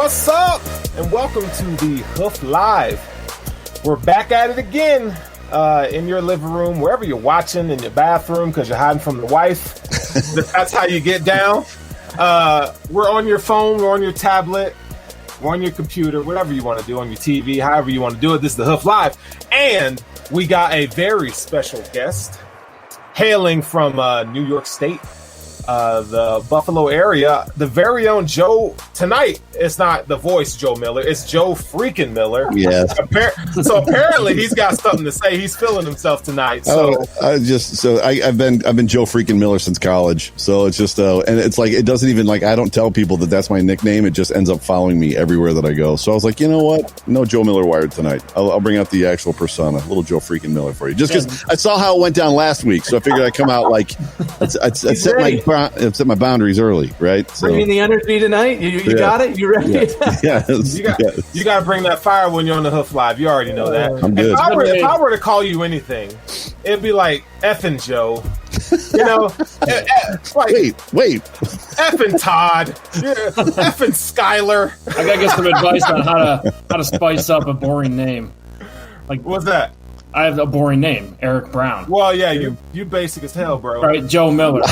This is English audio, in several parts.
What's up? And welcome to the Hoof Live. We're back at it again in your living room, wherever you're watching, in your bathroom because you're hiding from the wife. That's how you get down. We're on your phone, we're on your tablet, we're on your computer, whatever you want to do, on your TV, however you want to do it. This is the Hoof Live. And we got a very special guest hailing from New York State. The Buffalo area, the very own Joe. Tonight, it's not the voice Joe Miller, it's Joe freaking Miller. Yes. So apparently he's got something to say. He's feeling himself tonight. So I've been Joe freaking Miller since college. So it's just and it's like it doesn't even like I don't tell people that that's my nickname. It just ends up following me everywhere that I go. So I was like, you know what? No Joe Miller wired tonight. I'll bring out the actual persona, little Joe freaking Miller for you. Just because I saw how it went down last week, so I figured I'd come out like I'd set my boundaries early, right? So, bringing the energy tonight. You got it. You ready? Yeah. You got to bring that fire when you're on the Hoof Live. You already know that. I'm good. If I were to call you anything, it'd be like effing Joe. You know, like wait, effing Todd, effing Skyler. I gotta get some advice on how to spice up a boring name. Like what's that? I have a boring name, Eric Brown. Well, yeah, you basic as hell, bro. Right, Joe Miller.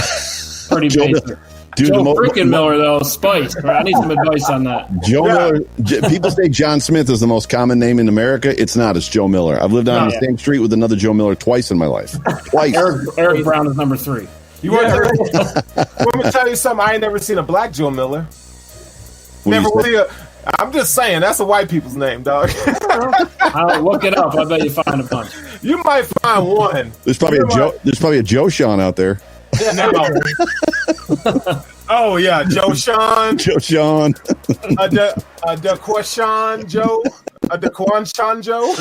Pretty basic. Dude, Joe freaking Miller, though, spice. I need some advice on that. Joe Miller. People say John Smith is the most common name in America. It's not. It's Joe Miller. I've lived on the same street with another Joe Miller twice in my life. Twice. Eric Brown is number 3. You want to tell you something? I ain't never seen a black Joe Miller. I'm just saying, that's a white people's name, dog. I'll look it up. I bet you find a bunch. You might find one. There's probably a Joe Sean out there. No. Oh yeah, Joe Sean. Joe Sean. DeQuan Joe. DeQuan Joe.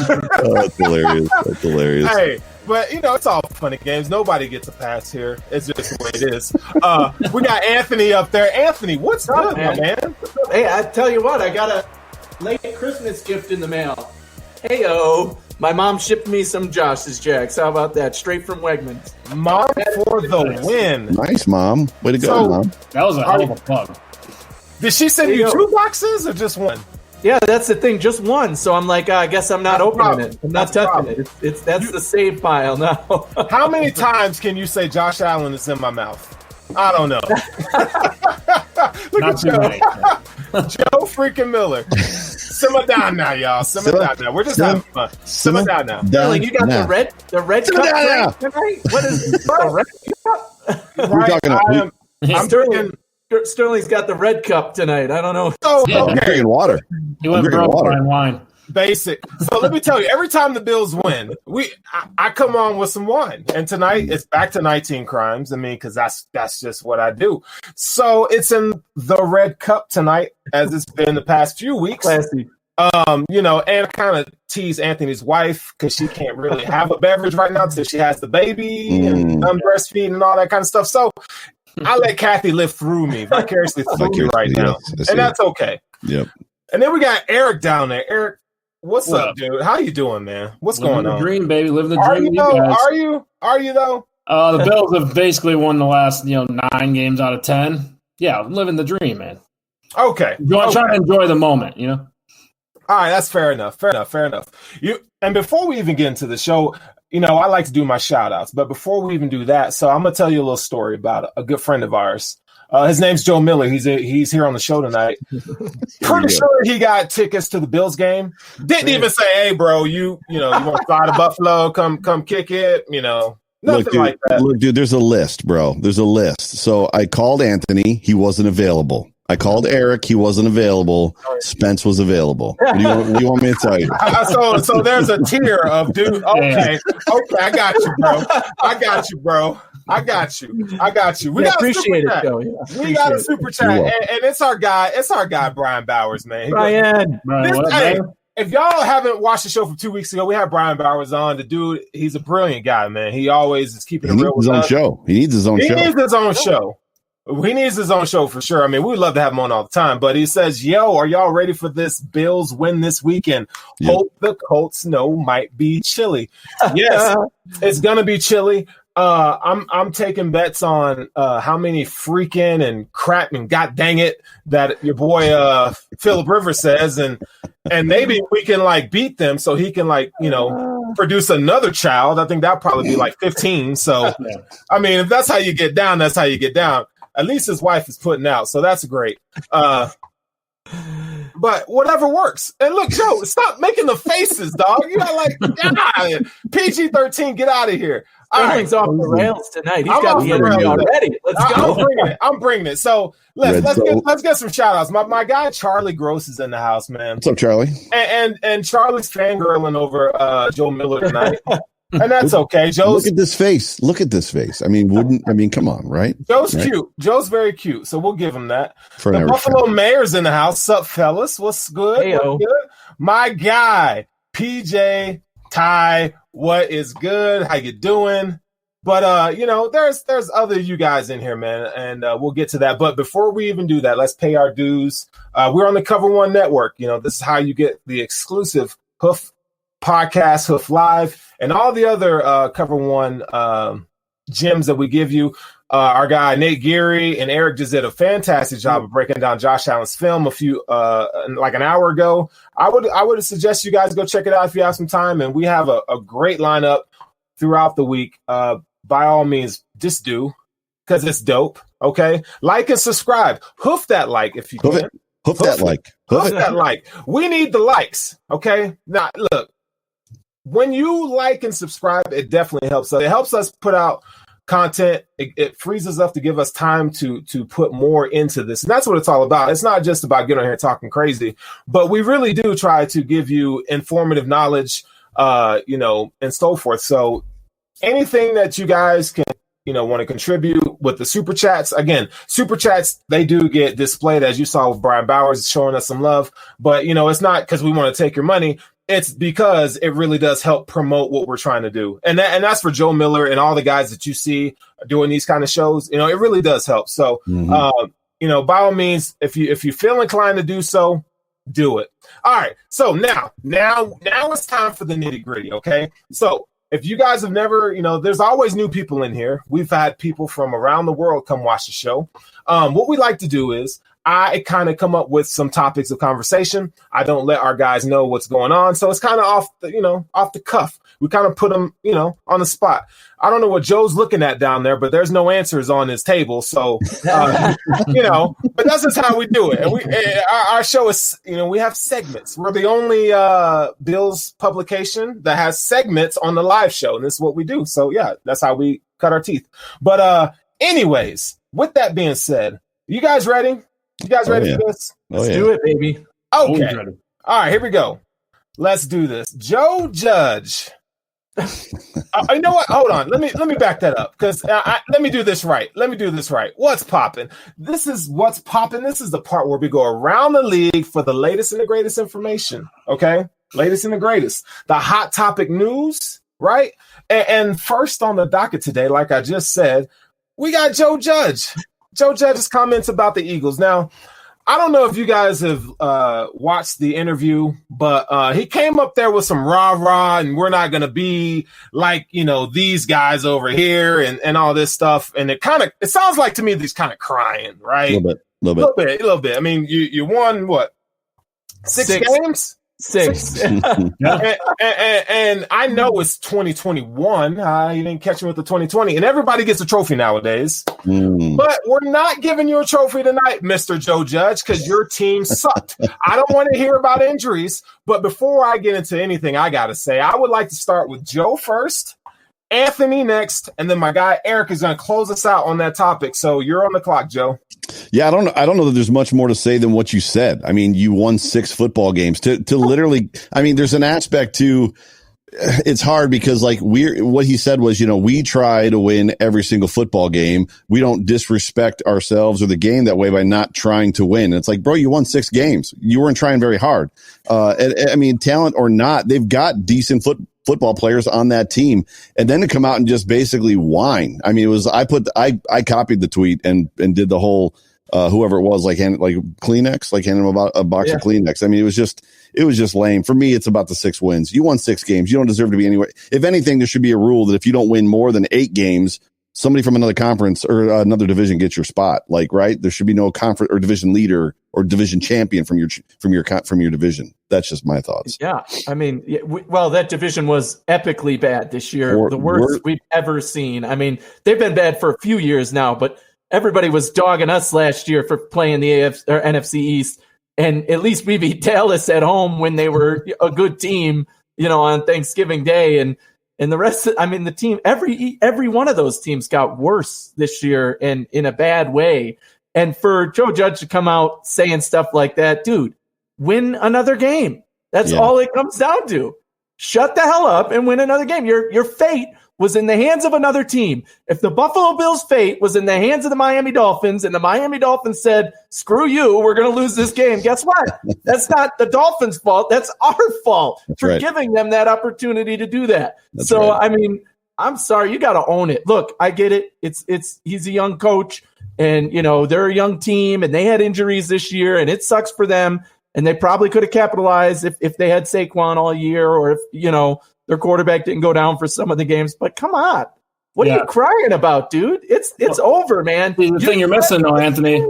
Oh, that's hilarious. That's hilarious. Hey, but you know it's all fun and games. Nobody gets a pass here. It's just the way it is. We got Anthony up there. Anthony, what's good, man? Hey, I tell you what, I got a late Christmas gift in the mail. Heyo. My mom shipped me some Josh's Jacks. How about that? Straight from Wegmans. Mom for the win. Nice, Mom. Way to go, Mom. That was a hell of a plug. Did she send you 2 boxes or just one? Yeah, that's the thing. Just one. So I'm like, I guess I'm not opening it. I'm not touching it. That's the save pile now. How many times can you say Josh Allen is in my mouth? I don't know. Look Not at too many. Joe freaking Miller. Simmer down now, y'all. Simmer down now. We're just having fun. Simmer down now. Sterling, you got the red cup tonight? What is the red cup? We're talking about Sterling's got the red cup tonight. I don't know. I'm drinking water. You went broke buying wine. Basic. So let me tell you, every time the Bills win, I come on with some wine. And tonight it's back to 19 crimes. I mean, because that's just what I do. So it's in the red cup tonight, as it's been the past few weeks. Classy. You know, and I kind of tease Anthony's wife because she can't really have a beverage right now until she has the baby and breastfeeding and all that kind of stuff. So I let Kathy live through me, vicariously through me right now. And that's okay. Yep. And then we got Eric down there. Eric, what's up, dude? How you doing, man? What's going on? Dream, baby. Living the dream. Are you though? The Bills have basically won the last 9 games out of 10. Yeah, I'm living the dream, man. Okay. I'm trying to enjoy the moment, you know? All right, that's fair enough. And before we even get into the show, I like to do my shout outs, but before we even do that, so I'm gonna tell you a little story about a good friend of ours. His name's Joe Miller. He's here on the show tonight. Pretty sure he got tickets to the Bills game. Didn't even say, "Hey, bro, you want to fly to Buffalo? Come kick it." Nothing like that. Look, dude, there's a list, bro. There's a list. So I called Anthony. He wasn't available. I called Eric. He wasn't available. Spence was available. What do you want me to tell you? So there's a tier of dude. Okay, I got you, bro. I got you. We appreciate it, Joe. We got a super chat, and it's our guy. It's our guy, Brian Bowers, man. Brian. If y'all haven't watched the show from 2 weeks ago, we had Brian Bowers on. The dude, he's a brilliant guy, man. He always is keeping it real with us. He needs his own show. He needs his own show. He needs his own show for sure. I mean, we'd love to have him on all the time. But he says, yo, are y'all ready for this Bills win this weekend? Hope the Colts might be chilly. Yes, it's going to be chilly. I'm taking bets on how many freaking and crap and god dang it that your boy Philip Rivers says, and maybe we can like beat them so he can like produce another child. I think that'll probably be like 15. So I mean, if that's how you get down, that's how you get down. At least his wife is putting out, so that's great. But whatever works. And look, Joe, stop making the faces, dog. You got like, God, PG-13, get out of here. All right, off the rails tonight. He's got the energy already. Let's go. I'm bringing it. So let's get some shout outs. My guy Charlie Gross is in the house, man. What's up, Charlie? And Charlie's fangirling over Joe Miller tonight. And that's okay. Look at this face. I mean, come on, right? Joe's cute. Joe's very cute. So we'll give him that. For the Buffalo Mayor's in the house. Sup, fellas? What's good? Hey-o. What's good? My guy, PJ Ty. What is good? How you doing? But there's other you guys in here, man, and we'll get to that. But before we even do that, let's pay our dues. We're on the Cover One Network. This is how you get the exclusive Hoof podcast, Hoof Live, and all the other Cover One gems that we give you. Our guy Nate Geary and Eric just did a fantastic job of breaking down Josh Allen's film like an hour ago. I would suggest you guys go check it out if you have some time. And we have a great lineup throughout the week. By all means, just do, because it's dope. Okay, like and subscribe. Hoof that like if you can. Hoof that like. We need the likes. Okay. Now look, when you like and subscribe, it definitely helps us. It helps us put out content. It frees us up to give us time to put more into this, and that's what it's all about. It's not just about getting on here talking crazy, but we really do try to give you informative knowledge, and so forth. So anything that you guys can want to contribute with the super chats. Again, super chats, they do get displayed, as you saw with Brian Bowers showing us some love, but it's not because we want to take your money. It's because it really does help promote what we're trying to do. And that's for Joe Miller and all the guys that you see doing these kind of shows. It really does help. So, by all means, if you feel inclined to do so, do it. All right. So now it's time for the nitty gritty. Okay. So if you guys have never, there's always new people in here. We've had people from around the world come watch the show. What we like to do is I kind of come up with some topics of conversation. I don't let our guys know what's going on. So it's kind of off the cuff. We kind of put them, on the spot. I don't know what Joe's looking at down there, but there's no answers on his table. So, but that's just how we do it. And our show is, we have segments. We're the only Bills publication that has segments on the live show. And this is what we do. So yeah, that's how we cut our teeth. But anyways, with that being said, you guys ready? You guys ready for this? Let's do it, baby. Okay. All right, here we go. Let's do this. Joe Judge. You know what? Hold on. Let me back that up, because let me do this right. What's popping? This is what's popping. This is the part where we go around the league for the latest and the greatest information. Okay, latest and the greatest, the hot topic news, right? And first on the docket today, like I just said, we got Joe Judge. Joe Judge's comments about the Eagles. Now, I don't know if you guys have watched the interview, but he came up there with some rah-rah, and we're not going to be like, these guys over here and all this stuff. And it sounds like to me that he's kind of crying, right? A little bit. I mean, you won what? Six games? Six. And I know it's 2021. You didn't catch me with the 2020. And everybody gets a trophy nowadays. But we're not giving you a trophy tonight, Mr. Joe Judge, because your team sucked. I don't want to hear about injuries. But before I get into anything, I got to say, I would like to start with Joe first, Anthony next, and then my guy Eric is going to close us out on that topic. So you're on the clock, Joe. Yeah, I don't know that there's much more to say than what you said. I mean, you won 6 football games to literally. I mean, there's an aspect to. It's hard because what he said was, we try to win every single football game. We don't disrespect ourselves or the game that way by not trying to win. It's like, bro, you won 6 games. You weren't trying very hard. I mean, talent or not, they've got decent football players on that team, and then to come out and just basically whine. I mean, it was I copied the tweet and did the whole whoever it was, like Kleenex, like handing him a box of Kleenex. I mean, it was just lame. For me, it's about the 6 wins. You won 6 games. You don't deserve to be anywhere. If anything, there should be a rule that if you don't win more than 8 games, somebody from another conference or another division gets your spot. Like, right? There should be no conference or division leader or division champion from your division. That's just my thoughts. Yeah, I mean, that division was epically bad this year, the worst we've ever seen. I mean, they've been bad for a few years now, but everybody was dogging us last year for playing the NFC East, and at least we beat Dallas at home when they were a good team, on Thanksgiving Day, and the rest. The team, every one of those teams got worse this year, and in a bad way. And for Joe Judge to come out saying stuff like that, dude, win another game. That's all it comes down to. Shut the hell up and win another game. Your fate was in the hands of another team. If the Buffalo Bills' fate was in the hands of the Miami Dolphins and the Miami Dolphins said, screw you, we're going to lose this game, guess what? That's not the Dolphins' fault. That's our fault for giving them that opportunity to do that. I'm sorry. You got to own it. Look, I get it. He's a young coach, and they're a young team, and they had injuries this year, and it sucks for them. And they probably could have capitalized if they had Saquon all year, or if their quarterback didn't go down for some of the games. But come on, what are you crying about, dude? It's over, man. The thing you're missing, though, Anthony.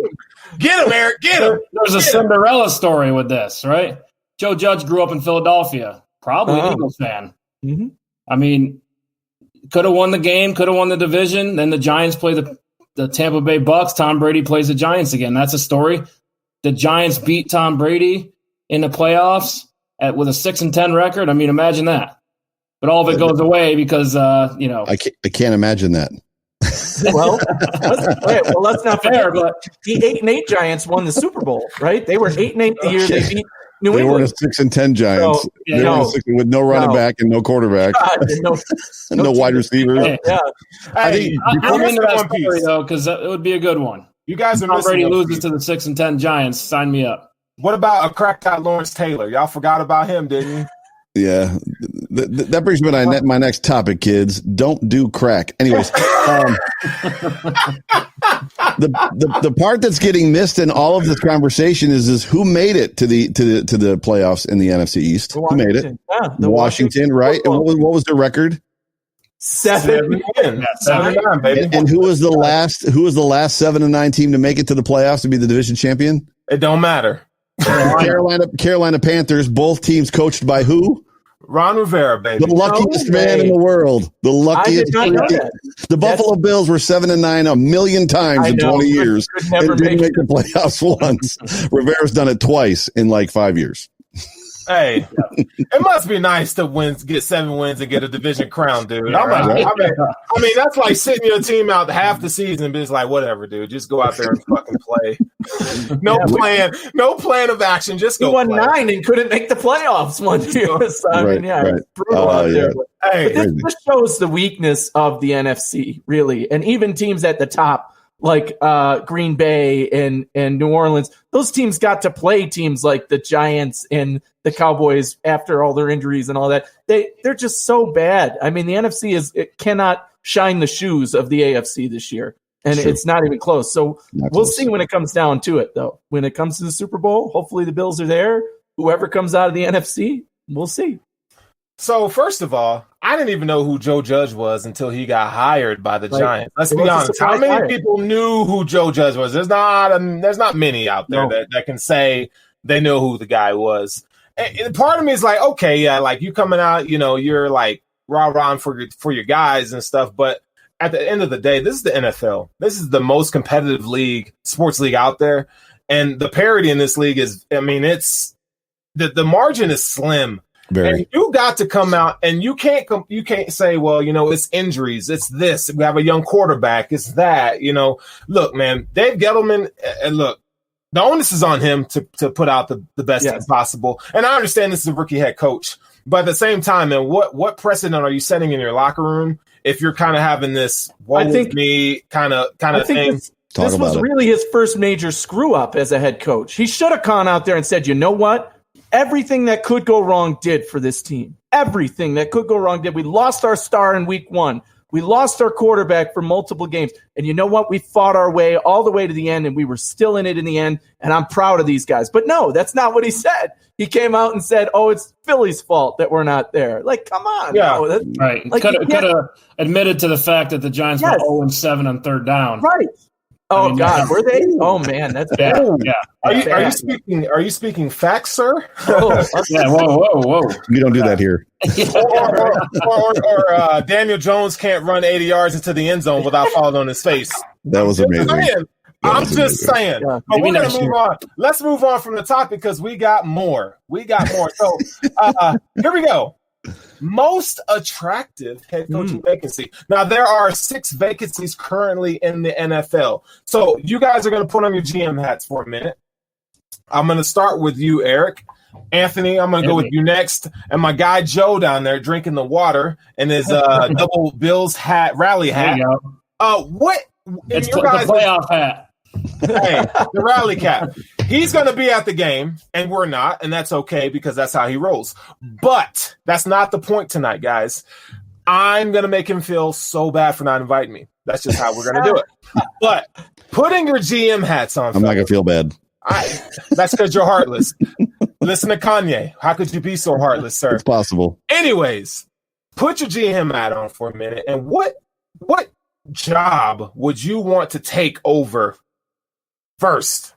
Get him, Eric. Get him. There's a Cinderella story with this, right? Joe Judge grew up in Philadelphia, probably an Eagles fan. Mm-hmm. I mean, could have won the game, could have won the division. Then the Giants play the Tampa Bay Bucks. Tom Brady plays the Giants again. That's a story. The Giants beat Tom Brady in the playoffs with a 6-10 record. I mean, imagine that. But all of it goes away because, I can't imagine that. Well, that's not fair. But the 8-8 Giants won the Super Bowl, right? They were 8-8 the year they beat New England. They were a 6-10 Giants. So, they were with no running back and no quarterback, no wide receivers. Hey, I think I'm into that story though, because it would be a good one. You guys are Tom missing. Brady loses to the 6-10 Giants. Sign me up. What about a cracked out Lawrence Taylor? Y'all forgot about him, didn't you? Yeah, that brings me to my next topic, kids. Don't do crack. Anyways, the part that's getting missed in all of this conversation is who made it to the playoffs in the NFC East? Who made it? Yeah, Washington, right? And what was the record? 7-9, baby. And who was the last 7-9 team to make it to the playoffs to be the division champion? It don't matter. Carolina Panthers, both teams coached by who? Ron Rivera, baby. The luckiest man in the world. The luckiest. The Buffalo Bills were 7-9 a million times in 20 years and didn't make the playoffs once. Rivera's done it twice in like 5 years. Hey, it must be nice to get 7 wins and get a division crown, dude. I mean, that's like sitting your team out half the season and be just like, whatever, dude. Just go out there and fucking play. No plan of action. Just go. He won play. 9 and couldn't make the playoffs one year. So, it's brutal out there. But this shows the weakness of the NFC, really, and even teams at the top, like Green Bay and New Orleans. Those teams got to play teams like the Giants and the Cowboys after all their injuries and all that. They're just so bad. I mean, the NFC it cannot shine the shoes of the AFC this year, and it's not even close. So we'll see when it comes down to it, though. When it comes to the Super Bowl, hopefully the Bills are there. Whoever comes out of the NFC, we'll see. So, first of all, I didn't even know who Joe Judge was until he got hired by the Giants. Let's be honest. How many people knew who Joe Judge was? There's not many out there that can say they know who the guy was. And part of me is like, okay, yeah, like you coming out, you're like rah-rah for your guys and stuff. But at the end of the day, this is the NFL. This is the most competitive sports league out there. And the parity in this league is, it's the margin is slim. Very. And you got to come out, and you can't say, well, it's injuries, it's this. We have a young quarterback, it's that. Look, man, Dave Gettleman, and look, the onus is on him to put out the best team possible. And I understand this is a rookie head coach, but at the same time, man, what precedent are you setting in your locker room if you're kind of having this me kind of thing? This was really his first major screw up as a head coach. He should have gone out there and said, you know what? Everything that could go wrong did for this team. Everything that could go wrong did. We lost our star in week 1. We lost our quarterback for multiple games. And you know what? We fought our way all the way to the end, and we were still in it in the end. And I'm proud of these guys. But no, that's not what he said. He came out and said, oh, it's Philly's fault that we're not there. Like, come on. Yeah. No, right. Like, could have admitted to the fact that the Giants were 0-7 on third down. Right. Oh, God, were they? Oh, man, that's bad. Yeah. Are you speaking facts, sir? Oh, yeah. Whoa. You don't do that here. or Daniel Jones can't run 80 yards into the end zone without falling on his face. That was amazing. I'm just saying. Yeah. But we're going to move on. Let's move on from the topic because we got more. So here we go. Most attractive head coaching vacancy. Now, there are 6 vacancies currently in the NFL. So you guys are going to put on your GM hats for a minute. I'm going to start with you, Eric. Anthony, I'm going to go with you next. And my guy Joe down there drinking the water in his double Bills hat, rally hat. What? It's the playoff hat. Hey, the rally cap. He's going to be at the game, and we're not, and that's okay because that's how he rolls. But that's not the point tonight, guys. I'm going to make him feel so bad for not inviting me. That's just how we're going to do it. But putting your GM hats on, I'm not going to feel bad. That's because you're heartless. Listen to Kanye. How could you be so heartless, sir? It's possible. Anyways, put your GM hat on for a minute, and what job would you want to take over first?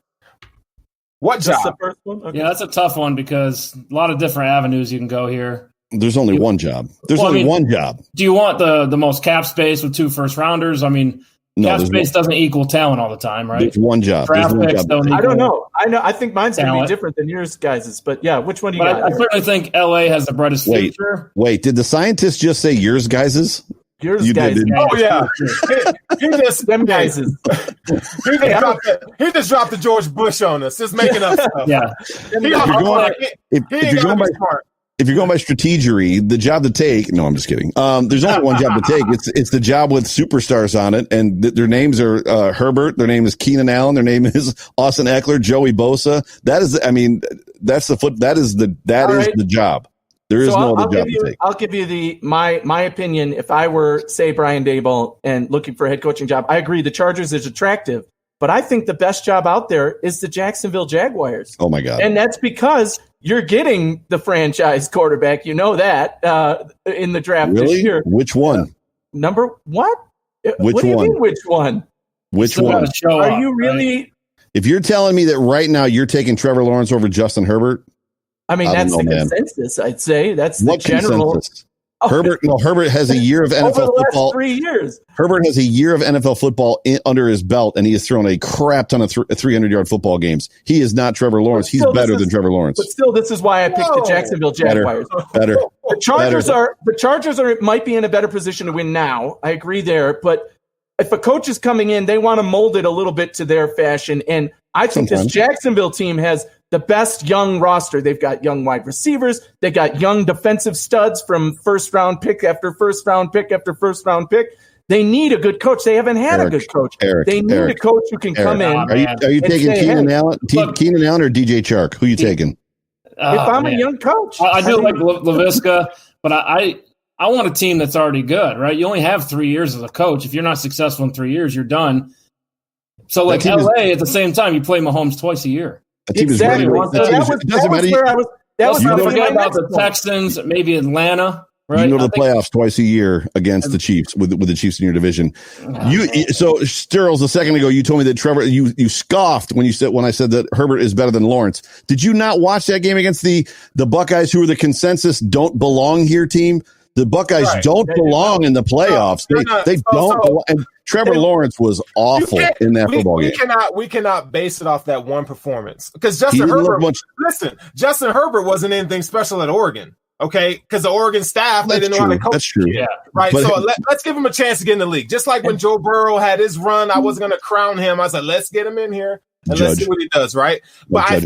What job? That's the first one? Okay. Yeah, that's a tough one because a lot of different avenues you can go here. There's only one job. One job. Do you want the most cap space with 2 first rounders? I mean, cap space doesn't equal talent all the time, right? There's one job. Draft picks don't equal I don't know. I think mine's going to be talent. different than yours guys'. But yeah, which one do you got? I certainly think LA has the brightest future. Wait, did the scientists just say yours guys's? Yours You guys. did, didn't you? Oh yeah, he just Them guys is. he just dropped the George Bush on us, just making up stuff. Yeah. If you're going by strategery, the job to take. No, I'm just kidding. There's only one job to take. It's the job with superstars on it, and their names are Herbert. Their name is Keenan Allen. Their name is Austin Eckler, Joey Bosa. That is the job. There is no other job to take. I'll give you my opinion. If I were, say, Brian Daboll and looking for a head coaching job, I agree the Chargers is attractive, but I think the best job out there is the Jacksonville Jaguars. Oh my God! And that's because you're getting the franchise quarterback. You know that in the draft this year. Which one? Number what? Which what do you one? mean? Which one? Which one? Are you really? Right? If you're telling me that right now you're taking Trevor Lawrence over Justin Herbert. I mean, that's the consensus, I'd say. That's the general. Consensus? Herbert has a year of NFL over the football. Last 3 years. Herbert has a year of NFL football under his belt, and he has thrown a crap ton of 300-yard football games. He is not Trevor Lawrence. He's better than Trevor Lawrence. But still, this is why I picked the Jacksonville Jaguars. Better. The Chargers might be in a better position to win now. I agree there, but if a coach is coming in, they want to mold it a little bit to their fashion, and I think this Jacksonville team has the best young roster. They've got young wide receivers. They got young defensive studs from first round pick after first round pick after first round pick. They need a good coach. They haven't had a good coach. They need a coach who can come in. Are you taking Keenan Allen or DJ Chark? Who are you taking? If I'm a young coach, I do like Laviska, but I want a team that's already good, right? You only have 3 years as a coach. If you're not successful in 3 years, you're done. So like LA, at the same time, you play Mahomes twice a year. Exactly. It doesn't matter. Let's not forget about the Texans, maybe Atlanta. Right? You go to the playoffs twice a year against the Chiefs with the Chiefs in your division. So Sterles, a second ago, you told me that Trevor, you scoffed when I said that Herbert is better than Lawrence. Did you not watch that game against the Buckeyes, who are the consensus don't belong here team? The Buckeyes don't belong in the playoffs. They don't belong. And Trevor Lawrence was awful in that football game. We cannot base it off that one performance because Justin Herbert wasn't anything special at Oregon. Okay, because the Oregon staff, they didn't know how to coach. That's true. Yeah, right. But, so let's give him a chance to get in the league. Just like when Joe Burrow had his run, I wasn't going to crown him. I said, let's get him in here and let's see what he does, right? But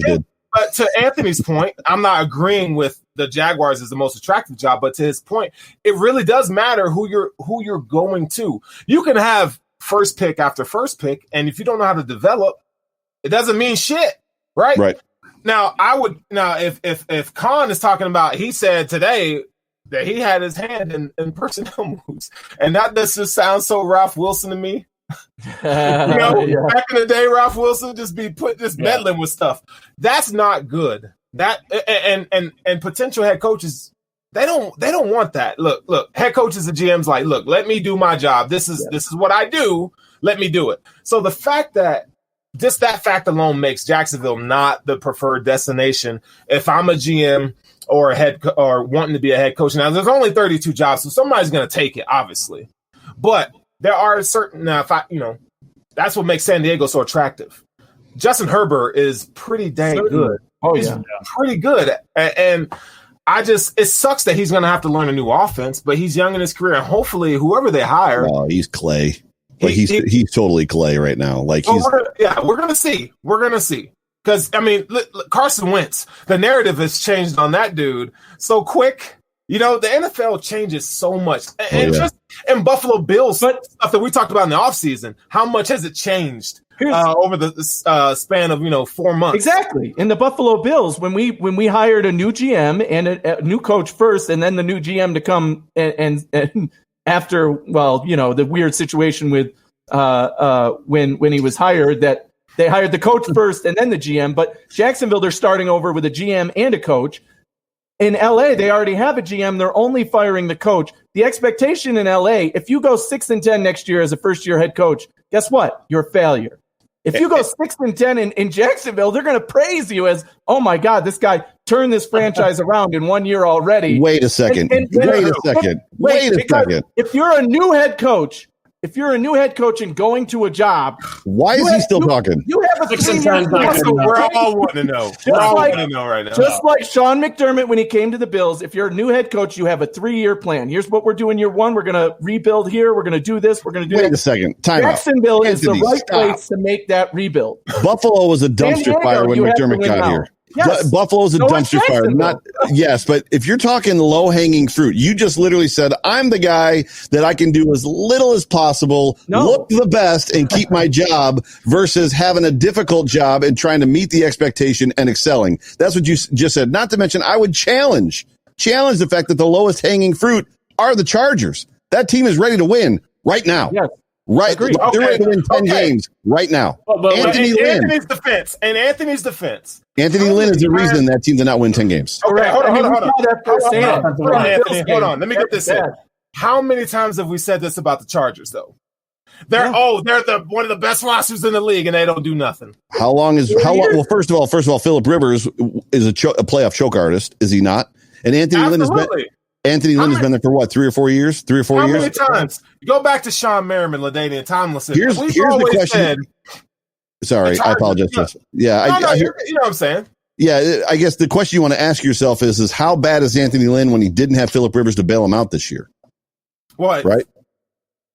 but to Anthony's point, I'm not agreeing with the Jaguars is the most attractive job. But to his point, it really does matter who you're going to. You can have first pick after first pick, and if you don't know how to develop, it doesn't mean shit, right? Right. Now, if Khan is talking about, he said today that he had his hand in personnel moves. And that does just sound so Ralph Wilson to me. Back in the day, Ralph Wilson just meddling with stuff. That's not good. That and potential head coaches, they don't want that. Look, head coaches and GMs like, look, let me do my job. This is what I do. Let me do it. So the fact that just that fact alone makes Jacksonville not the preferred destination if I'm a GM or or wanting to be a head coach. Now, there's only 32 jobs, so somebody's going to take it, obviously. But there are certain that's what makes San Diego so attractive. Justin Herbert is pretty dang good. Oh, he's pretty good. And it sucks that he's going to have to learn a new offense, but he's young in his career, and hopefully whoever they hire. Oh, he's Clay. Like he's totally Clay right now. Like we're gonna see. We're gonna see. Because Carson Wentz, the narrative has changed on that dude so quick. The NFL changes so much, and Buffalo Bills stuff that we talked about in the offseason. How much has it changed over the span of 4 months? Exactly. In the Buffalo Bills, when we hired a new GM and a new coach first, and then the new GM to come and after, the weird situation with when he was hired, that they hired the coach first and then the GM. But Jacksonville, they're starting over with a GM and a coach. In LA, they already have a GM. They're only firing the coach. The expectation in LA, if you go 6-10 next year as a first-year head coach, guess what? You're a failure. If you go 6-10 in Jacksonville, they're going to praise you as, oh my God, this guy turned this franchise around in 1 year already. Wait a second. Wait a second. If you're a new head coach, and going to a job, why is he still talking? You have a 3-year plan. We're all wanting to know. Right now. Just like Sean McDermott when he came to the Bills, if you're a new head coach, you have a 3-year plan. Here's what we're doing year one. We're going to rebuild here. We're going to do this. We're going to do that. Wait a second. Time Jacksonville out. is the right place to make that rebuild. Buffalo was a dumpster fire when McDermott got here. Yes. Buffalo's a dumpster fire. Yes, but if you're talking low-hanging fruit, you just literally said, I'm the guy that I can do as little as possible, look the best, and keep my job versus having a difficult job and trying to meet the expectation and excelling. That's what you just said. Not to mention, I would challenge the fact that the lowest hanging fruit are the Chargers. That team is ready to win right now. Yes. Right, they're ready to win 10 games right now. Anthony's defense. Anthony Lynn is the reason that team did not win 10 games. Okay, hold on. Let me get this in. How many times have we said this about the Chargers, though? They're one of the best rosters in the league, and they don't do nothing. How long? Well, first of all, Phillip Rivers is a playoff choke artist, is he not? And Anthony Lynn has been there for what, 3 or 4 years? How many times? Go back to Sean Merriman, LaDainian Tomlinson. Here's the question. Sorry, I apologize. Yeah, you know what I'm saying. Yeah, I guess the question you want to ask yourself is how bad is Anthony Lynn when he didn't have Phillip Rivers to bail him out this year? What? Right?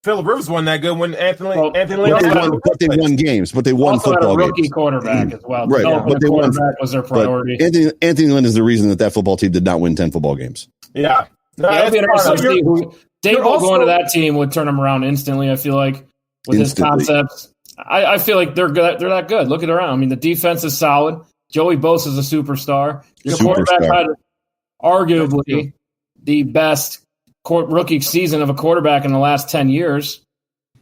Phillip Rivers wasn't that good when Anthony Lynn. But they won games. But they won football games. Rookie quarterback as well. Right, but they won. Was their priority. Anthony Lynn is the reason that football team did not win 10 football games. Yeah. It'll be interesting to see who Dable going to that team would turn him around instantly. I feel like with his concepts, I feel like they're good. They're that good. Look at around. I mean, the defense is solid. Joey Bosa is a superstar. Your quarterback had arguably the best rookie season of a quarterback in the last 10 years.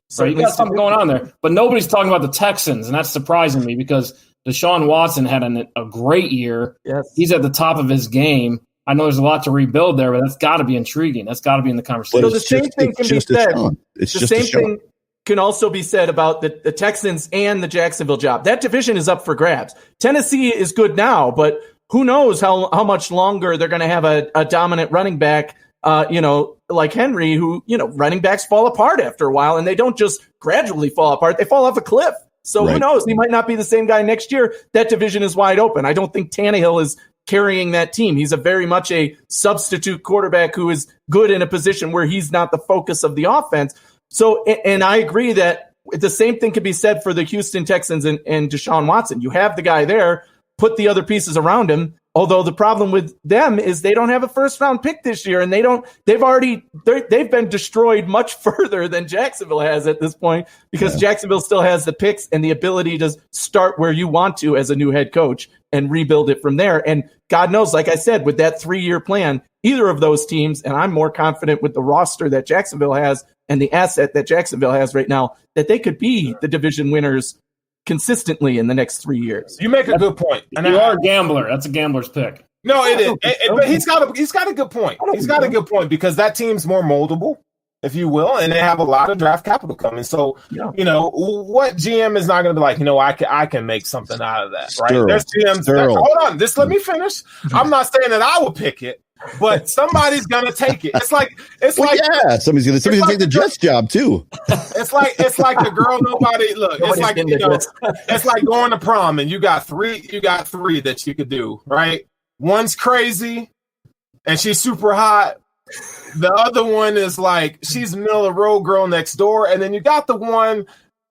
So you got something going on there. But nobody's talking about the Texans, and that's surprising me because Deshaun Watson had a great year. Yes. He's at the top of his game. I know there's a lot to rebuild there, but that's got to be intriguing. That's got to be in the conversation. So the same thing can be said. The same thing can also be said about the Texans and the Jacksonville job. That division is up for grabs. Tennessee is good now, but who knows how much longer they're going to have a dominant running back, like Henry, who, running backs fall apart after a while, and they don't just gradually fall apart. They fall off a cliff. So Who knows? He might not be the same guy next year. That division is wide open. I don't think Tannehill is carrying that team. He's a very much a substitute quarterback who is good in a position where he's not the focus of the offense. So, and I agree that the same thing could be said for the Houston Texans and Deshaun Watson. You have the guy there, put the other pieces around him. Although the problem with them is they don't have a first round pick this year, and they've been destroyed much further than Jacksonville has at this point because Jacksonville still has the picks and the ability to start where you want to as a new head coach and rebuild it from there. And God knows, like I said, with that 3-year plan, either of those teams, and I'm more confident with the roster that Jacksonville has and the asset that Jacksonville has right now, that they could be the division winners consistently in the next 3 years. You make a good point. And you are a gambler. That's a gambler's pick. No, it is. But he's got a good point. He's got a good point because that team's more moldable, if you will, and they have a lot of draft capital coming. So, what GM is not going to be like, I can make something out of that, right? There's GMs. Hold on, just let me finish. I'm not saying that I will pick it, but somebody's going to take it. Somebody's going to take the Jets job too. It's like the girl nobody look. It's like it's like going to prom and you got three that you could do, right? One's crazy and she's super hot. The other one is like she's middle of the road girl next door, and then you got the one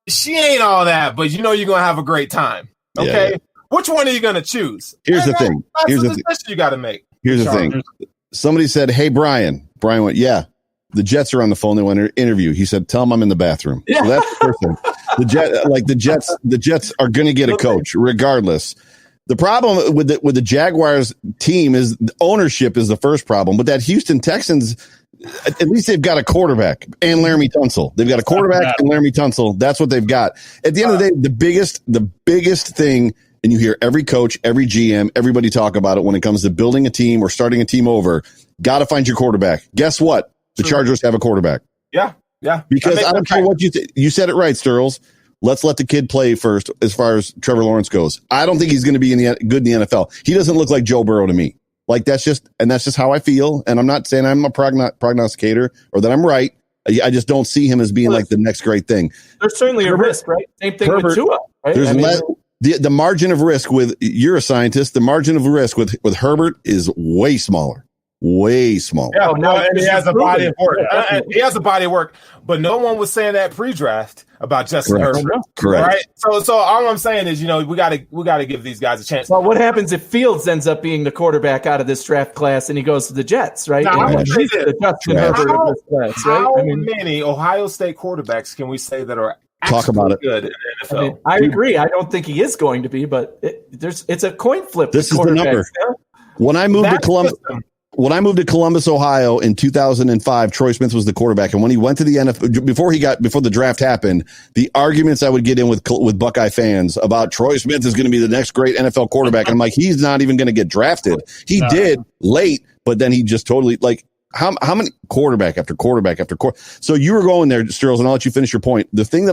she ain't all that, but you're gonna have a great time. Okay, Which one are you gonna choose? Here's the thing. Here's the decision you got to make. Here's the thing. Somebody said, "Hey, Brian." Brian went, "Yeah." The Jets are on the phone. They want to interview. He said, "Tell them I'm in the bathroom." Yeah. So that's the first thing. The Jets are going to get a coach regardless. The problem with the Jaguars team is the ownership is the first problem. But that Houston Texans, at least they've got a quarterback and Laramie Tunsil. They've got a quarterback and Laramie Tunsil. That's what they've got. At the end of the day, the biggest thing, and you hear every coach, every GM, everybody talk about it when it comes to building a team or starting a team over, got to find your quarterback. Guess what? The Chargers have a quarterback. Yeah. Because I don't care what you said it right, Sturls. Let's let the kid play first as far as Trevor Lawrence goes. I don't think he's going to be good in the NFL. He doesn't look like Joe Burrow to me. Like that's just how I feel. And I'm not saying I'm a prognosticator or that I'm right. I just don't see him as being like the next great thing. There's certainly a risk, right? Same thing with Tua. Right? There's the margin of risk with, you're a scientist, the margin of risk with Herbert is way smaller. Way smaller. Yeah, and he has a body of work. He has a body of work, but no one was saying that pre-draft about Justin Herbert. Correct. Right. So all I'm saying is, we got to give these guys a chance. Well, what happens if Fields ends up being the quarterback out of this draft class and he goes to the Jets, right? Now, He's the Justin Herbert of this class, right? How many Ohio State quarterbacks can we say that are actually good in the NFL? I agree. I don't think he is going to be, but it's a coin flip. This is the number. When I moved to Columbus. When I moved to Columbus, Ohio in 2005, Troy Smith was the quarterback. And when he went to the NFL, before the draft happened, the arguments I would get in with Buckeye fans about Troy Smith is going to be the next great NFL quarterback. And I'm like, he's not even going to get drafted. He did late, but then he just totally how many quarterback after quarterback after quarterback. So you were going there, Sturls, and I'll let you finish your point. The thing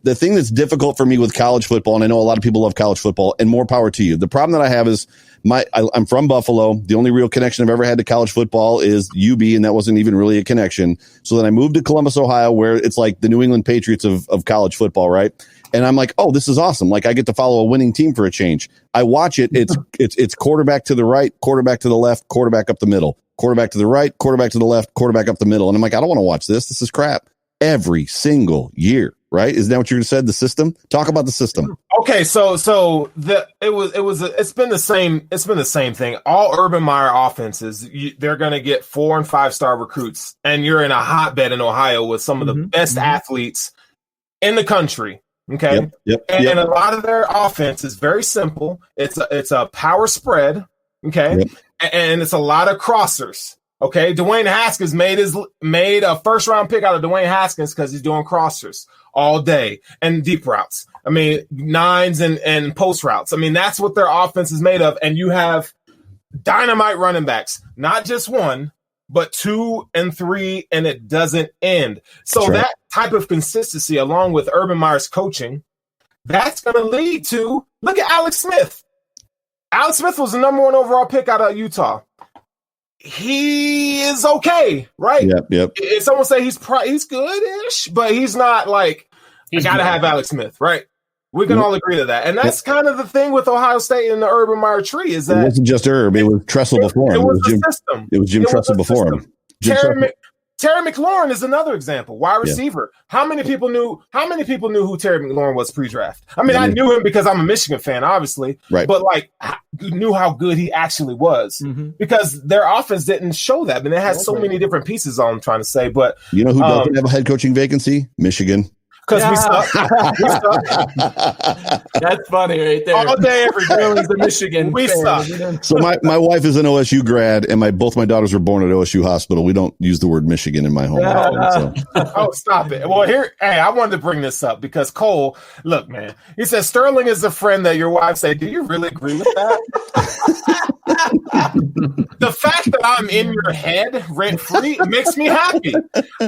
that's difficult for me with college football, and I know a lot of people love college football, and more power to you. The problem that I have is I'm from Buffalo. The only real connection I've ever had to college football is UB, and that wasn't even really a connection. So then I moved to Columbus, Ohio, where it's like the New England Patriots of college football, right? And I'm like, oh, this is awesome. Like I get to follow a winning team for a change. I watch it. It's quarterback to the right, quarterback to the left, quarterback up the middle, quarterback to the right, quarterback to the left, quarterback up the middle. And I'm like, I don't want to watch this. This is crap. Every single year, right? Isn't that what you said? The system? Talk about the system. Okay, so it's been the same. It's been the same thing. All Urban Meyer offenses, they're going to get 4 and 5 star recruits, and you're in a hotbed in Ohio with some of the best athletes in the country. Okay, and a lot of their offense is very simple. It's a power spread. Okay, and it's a lot of crossers. Okay, Dwayne Haskins made a first round pick out of Dwayne Haskins because he's doing crossers all day and deep routes. I mean, nines and post routes. I mean, that's what their offense is made of. And you have dynamite running backs, not just 1, but 2 and 3, and it doesn't end. So that type of consistency, along with Urban Meyer's coaching, that's going to lead to, look at Alex Smith. Alex Smith was the number 1 overall pick out of Utah. He is okay, right? Yep. If someone say he's good-ish, but he's not like, I got to have Alex Smith, right? We can all agree to that. And that's kind of the thing with Ohio State and the Urban Meyer tree is that it wasn't just Herb, it was Tressel before him. It was the system. It was Jim Tressel before him. Terry McLaurin is another example. Wide receiver. How many people knew who Terry McLaurin was pre-draft? I mean, I knew him because I'm a Michigan fan, obviously. Right. But knew how good he actually was because their offense didn't show that. I mean, it has so many different pieces. All I'm trying to say, but you know who doesn't have a head coaching vacancy? Michigan. because we suck. That's funny right there. All day, every day. The Michigan. We fan. suck. So my wife is an OSU grad, and both my daughters were born at OSU Hospital. We don't use the word Michigan in my home. Oh, stop it. Well, I wanted to bring this up because Cole, look, man, he said Sterling is a friend that your wife said. Do you really agree with that? The fact that I'm in your head rent free makes me happy.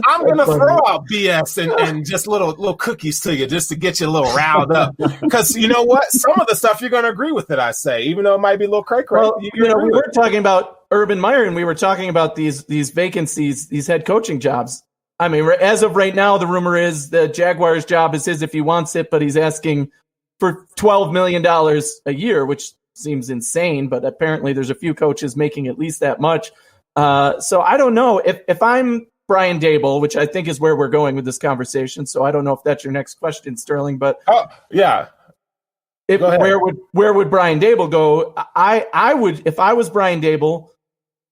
I'm gonna throw out BS and just little cookies to you just to get you a little riled up. Because you know what? Some of the stuff you're gonna agree with it, I say, even though it might be a little cray cray. Well, we were talking about Urban Meyer, and we were talking about these vacancies, these head coaching jobs. I mean, as of right now, the rumor is the Jaguars' job is his if he wants it, but he's asking for $12 million a year, which seems insane, but apparently there's a few coaches making at least that much. So I don't know if I'm Brian Daboll, which I think is where we're going with this conversation. So I don't know if that's your next question, Sterling, but yeah. Where would Brian Daboll go? I would, if I was Brian Daboll,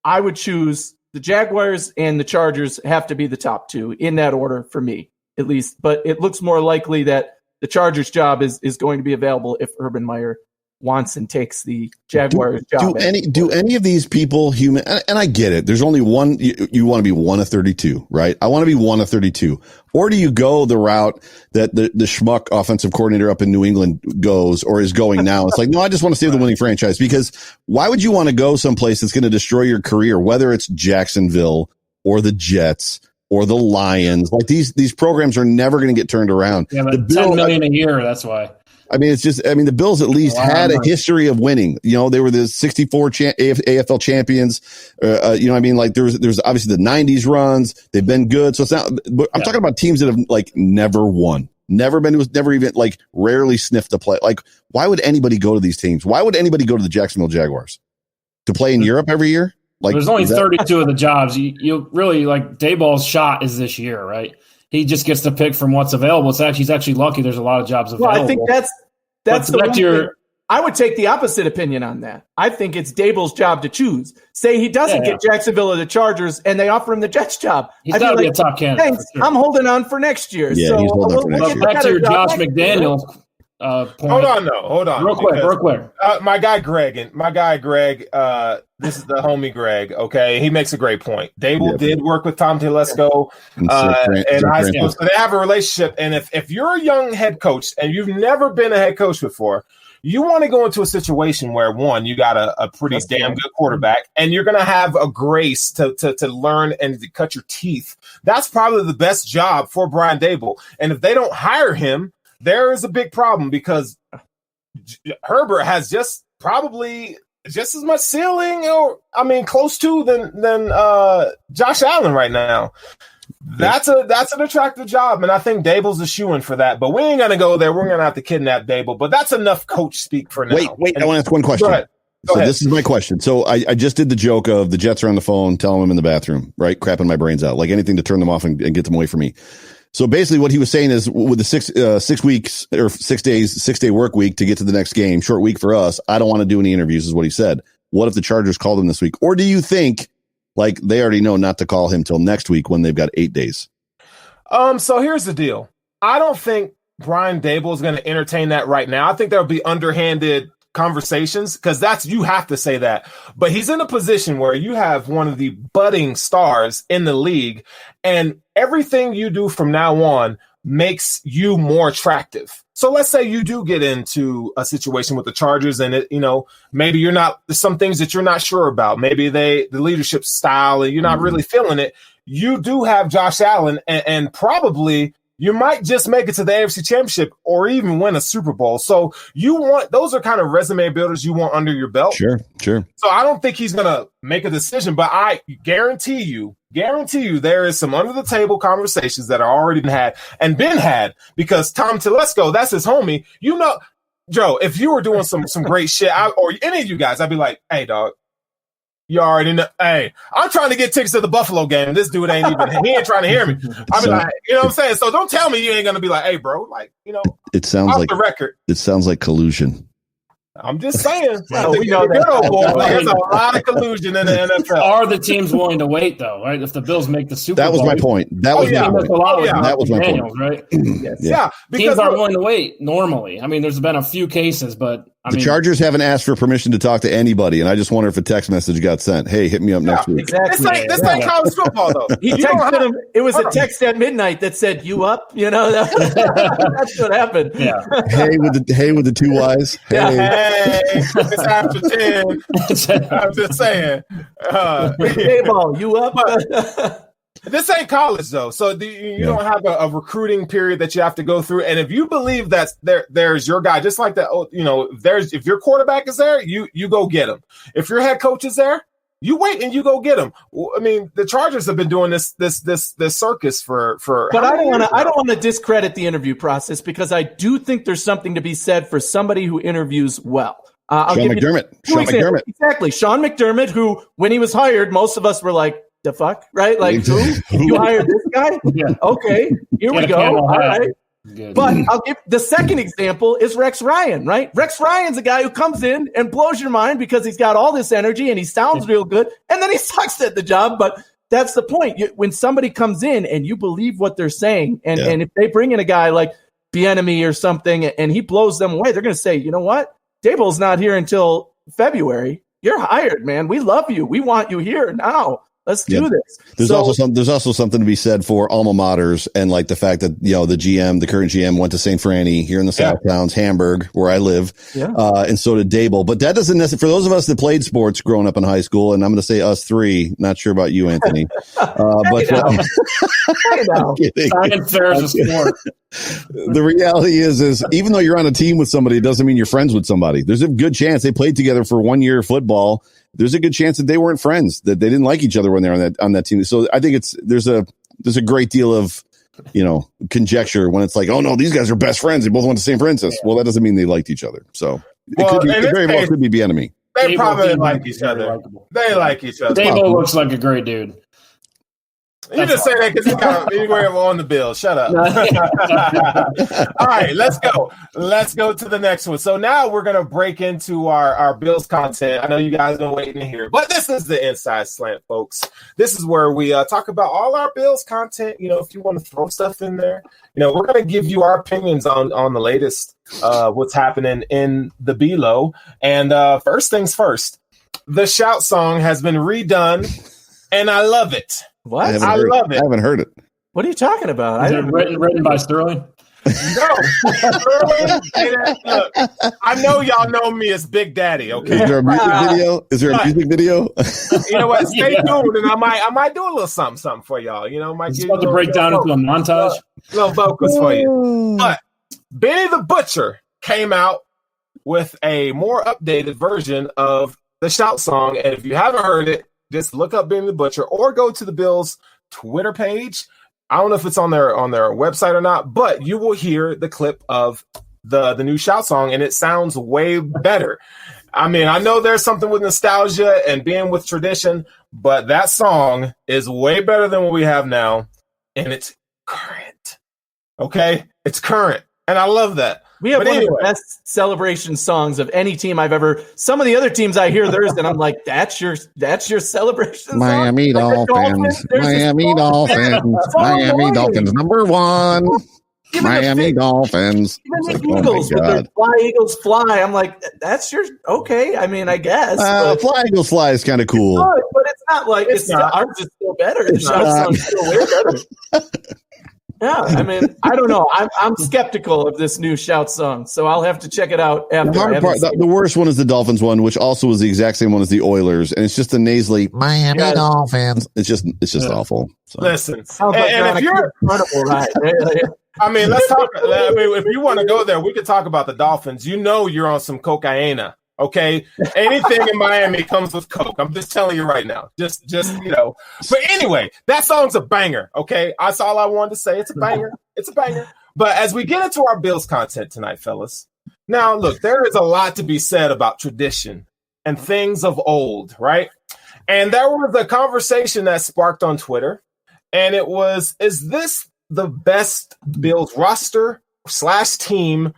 I would choose the Jaguars and the Chargers have to be the top two in that order for me, at least. But it looks more likely that the Chargers job is going to be available if Urban Meyer wants and takes the Jaguars job. Do any of these people human? And I get it. There's only one. You want to be one of 32, right? I want to be one of 32. Or do you go the route that the schmuck offensive coordinator up in New England goes or is going now? It's like, no, I just want to save the winning franchise, because why would you want to go someplace that's going to destroy your career, whether it's Jacksonville or the Jets or the Lions? Like these programs are never going to get turned around. Yeah, but $10 million a year. That's why. I mean, the Bills at least had a history of winning. You know, they were the 64 AFL champions. Like there's obviously the 90s runs. They've been good. So it's not, I'm talking about teams that have like never won, never even like rarely sniffed the play. Like, why would anybody go to these teams? Why would anybody go to the Jacksonville Jaguars to play in Europe every year? Like, there's only 32 of the jobs. You really like Daboll's shot is this year, right? He just gets to pick from what's available. He's actually lucky. There's a lot of jobs available. Well, I think that's the I would take the opposite opinion on that. I think it's Daboll's job to choose. Say he doesn't get Jacksonville or the Chargers, and they offer him the Jets job. He's got to be a top candidate. Thanks. Sure. I'm holding on for next year. Yeah, he's holding on for next year. Back to your Josh McDaniel point. Hold on. Real quick. My guy Greg, this is the homie Greg, okay? He makes a great point. Daboll did work with Tom Telesco in high school, so they have a relationship. And if you're a young head coach and you've never been a head coach before, you want to go into a situation where, one, you got a pretty damn good quarterback, and you're going to have a grace to learn and to cut your teeth. That's probably the best job for Brian Daboll. And if they don't hire him, there is a big problem, because Herbert has probably just as much ceiling, close to than Josh Allen right now. That's an attractive job, and I think Daboll's a shoo-in for that. But we ain't gonna go there. We're gonna have to kidnap Daboll. But that's enough coach speak for now. Wait! I want to ask one question. Go ahead. This is my question. So I just did the joke of the Jets are on the phone, telling them I'm in the bathroom, right? Crapping my brains out, like anything to turn them off and get them away from me. So basically what he was saying is, with the 6 weeks or 6 days, 6-day work week to get to the next game, short week for us, I don't want to do any interviews, is what he said. What if the Chargers called him this week? Or do you think like they already know not to call him till next week when they've got 8 days? So here's the deal. I don't think Brian Daboll is going to entertain that right now. I think there'll be underhanded conversations, because you have to say that. But he's in a position where you have one of the budding stars in the league, and everything you do from now on makes you more attractive. So let's say you do get into a situation with the Chargers, and maybe there's some things that you're not sure about. Maybe the leadership style, and you're not really feeling it. You do have Josh Allen, and probably you might just make it to the AFC Championship or even win a Super Bowl. So those are kind of resume builders you want under your belt. Sure. So I don't think he's going to make a decision, but I guarantee you there is some under the table conversations that are already been had, because Tom Telesco, that's his homie. Joe, if you were doing some great shit, or any of you guys, I'd be like, hey, dog, you already know. Hey, I'm trying to get tickets to the Buffalo game. This dude he ain't trying to hear me. I'll be like, you know what I'm saying? So don't tell me you ain't going to be like, hey, bro, like, it sounds off like the record. It sounds like collusion. I'm just saying. Well, we know that. There's a lot of collusion in the NFL. Are the teams willing to wait, though, right? If the Bills make the Super Bowl. That was my point. That was my point. That was my point. Right? Yes. Yeah. Because teams aren't willing to wait normally. I mean, there's been a few cases, but the Chargers haven't asked for permission to talk to anybody, and I just wonder if a text message got sent. Hey, hit me up next week. Exactly. This ain't college football, though. He texted him. It was a text at midnight that said, "You up?" You know, that's what happened. Yeah. Hey with the 2 Y's. Hey. Hey, it's after 10. I'm just saying. Hey, ball, you up? This ain't college, though. So you don't have a recruiting period that you have to go through. And if you believe that there's your guy, just like that, if your quarterback is there, you go get him. If your head coach is there, you wait and you go get him. I mean, the Chargers have been doing this circus for. But I don't want to discredit the interview process because I do think there's something to be said for somebody who interviews well. Sean McDermott. Exactly. Sean McDermott, who, when he was hired, most of us were like, the fuck, right? Like, who? You hired this guy? Yeah. Okay, here we go. All right. Good. But I'll give the second example is Rex Ryan, right? Rex Ryan's a guy who comes in and blows your mind because he's got all this energy and he sounds real good, and then he sucks at the job. But that's the point. When somebody comes in and you believe what they're saying, and if they bring in a guy like Bieniemy or something and he blows them away, they're going to say, you know what? Daboll's not here until February. You're hired, man. We love you. We want you here now. Let's do this. There's also something to be said for alma maters and like the fact that the current GM went to St. Franny here in the South Towns, Hamburg, where I live, and so did Daboll. But that doesn't necessarily, for those of us that played sports growing up in high school, and I'm going to say us three, not sure about you, Anthony, but science fair is a sport. The reality is even though you're on a team with somebody, it doesn't mean you're friends with somebody. There's a good chance they played together for 1 year of football. There's a good chance that they weren't friends, that they didn't like each other when they're on that team. So I think there's a great deal of, conjecture when it's like, oh no, these guys are best friends. They both went to St. Francis. Well, that doesn't mean they liked each other. So it very well could be Bieniemy. They probably like each other. They like each other. Daboll looks like a great dude. You just say that because he got anywhere on the bill. Shut up. All right, let's go. Let's go to the next one. So now we're going to break into our Bills content. I know you guys been waiting to hear, but this is the Inside Slant, folks. This is where we talk about all our Bills content. If you want to throw stuff in there, we're going to give you our opinions on the latest, what's happening in the below. And first things first, the Shout song has been redone, and I love it. What? I love it. I haven't heard it. What are you talking about? Is it written by Sterling? No. Look, I know y'all know me as Big Daddy, okay? Is there a music video? Music video? You know what? Stay tuned, and I might do a little something for y'all. Might it's about to break down into a montage. Little vocals for you. But Benny the Butcher came out with a more updated version of the Shout song, and if you haven't heard it, just look up Benny the Butcher or go to the Bills Twitter page. I don't know if it's on their website or not, but you will hear the clip of the new Shout song, and it sounds way better. I mean, I know there's something with nostalgia and being with tradition, but that song is way better than what we have now, and it's current. Okay? It's current, and I love that. We have one of the best celebration songs of any team I've ever. Some of the other teams I hear theirs, and I'm like, "That's your celebration." Miami song? Dolphins, Miami Dolphins, Miami Dolphins, number one. Miami Dolphins. Even the Eagles, with their Fly Eagles Fly. I'm like, that's your okay. I mean, I guess. Fly Eagles Fly is kind of cool, but it's not like ours is still better. The Shout song is still way better. Yeah, I mean, I don't know. I'm skeptical of this new Shout song, so I'll have to check it out after. The worst one is the Dolphins one, which also was the exact same one as the Oilers, and it's just a nasally Miami Dolphins. It's just awful. So. Listen, and if you're incredible, right? I mean, let's talk. I mean, if you want to go there, we could talk about the Dolphins. You're on some cocaine. Okay, anything in Miami comes with coke. I'm just telling you right now. Just But anyway, that song's a banger. Okay, that's all I wanted to say. It's a banger. It's a banger. But as we get into our Bills content tonight, fellas, now look, there is a lot to be said about tradition and things of old, right? And there was a conversation that sparked on Twitter, and it was: is this the best Bills roster / team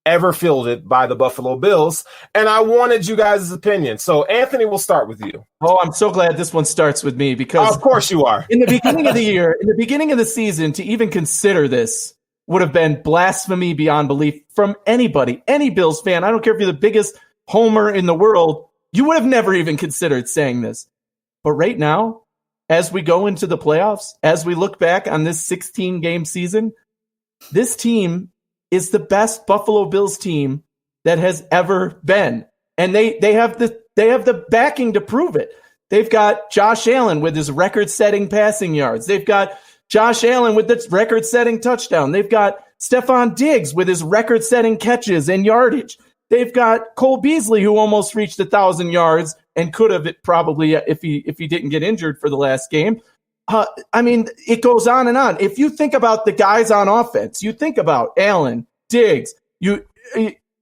ever fielded by the Buffalo Bills. And I wanted you guys' opinion. So, Anthony, we'll start with you. Oh, I'm so glad this one starts with me because, of course, you are. In the beginning of the year, in the beginning of the season, to even consider this would have been blasphemy beyond belief from anybody, any Bills fan. I don't care if you're the biggest homer in the world. You would have never even considered saying this. But right now, as we go into the playoffs, as we look back on this 16-game season, this team is the best Buffalo Bills team that has ever been. And they have the backing to prove it. They've got Josh Allen with his record-setting passing yards. They've got Josh Allen with the record-setting touchdown. They've got Stephon Diggs with his record-setting catches and yardage. They've got Cole Beasley, who almost reached 1,000 yards and could have it probably if he didn't get injured for the last game. I mean, it goes on and on. If you think about the guys on offense, you think about Allen, Diggs,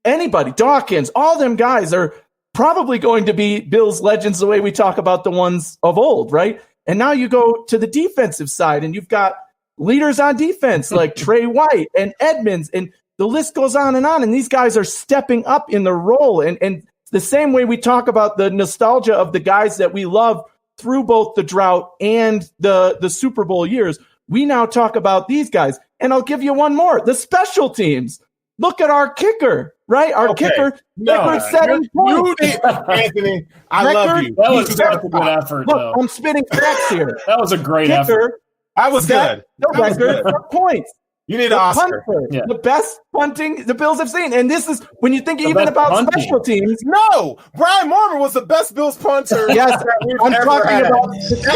anybody, Dawkins, all them guys are probably going to be Bills legends the way we talk about the ones of old, right? And now you go to the defensive side, and you've got leaders on defense like Trey White and Edmonds, and the list goes on, and these guys are stepping up in the role. And the same way we talk about the nostalgia of the guys that we love through both the drought and the Super Bowl years, we now talk about these guys. And I'll give you one more, the special teams. Look at our kicker, right? Our kicker, record-setting points. Anthony, I love you. That was such a good effort, though. I'm spitting facts here. That was a great effort. That was good. The record for points. You need an Oscar. Yeah. The best punting the Bills have seen. And this is, when you think even about punting. Special teams. No, Brian Mormon was the best Bills punter. Yes, I'm talking about.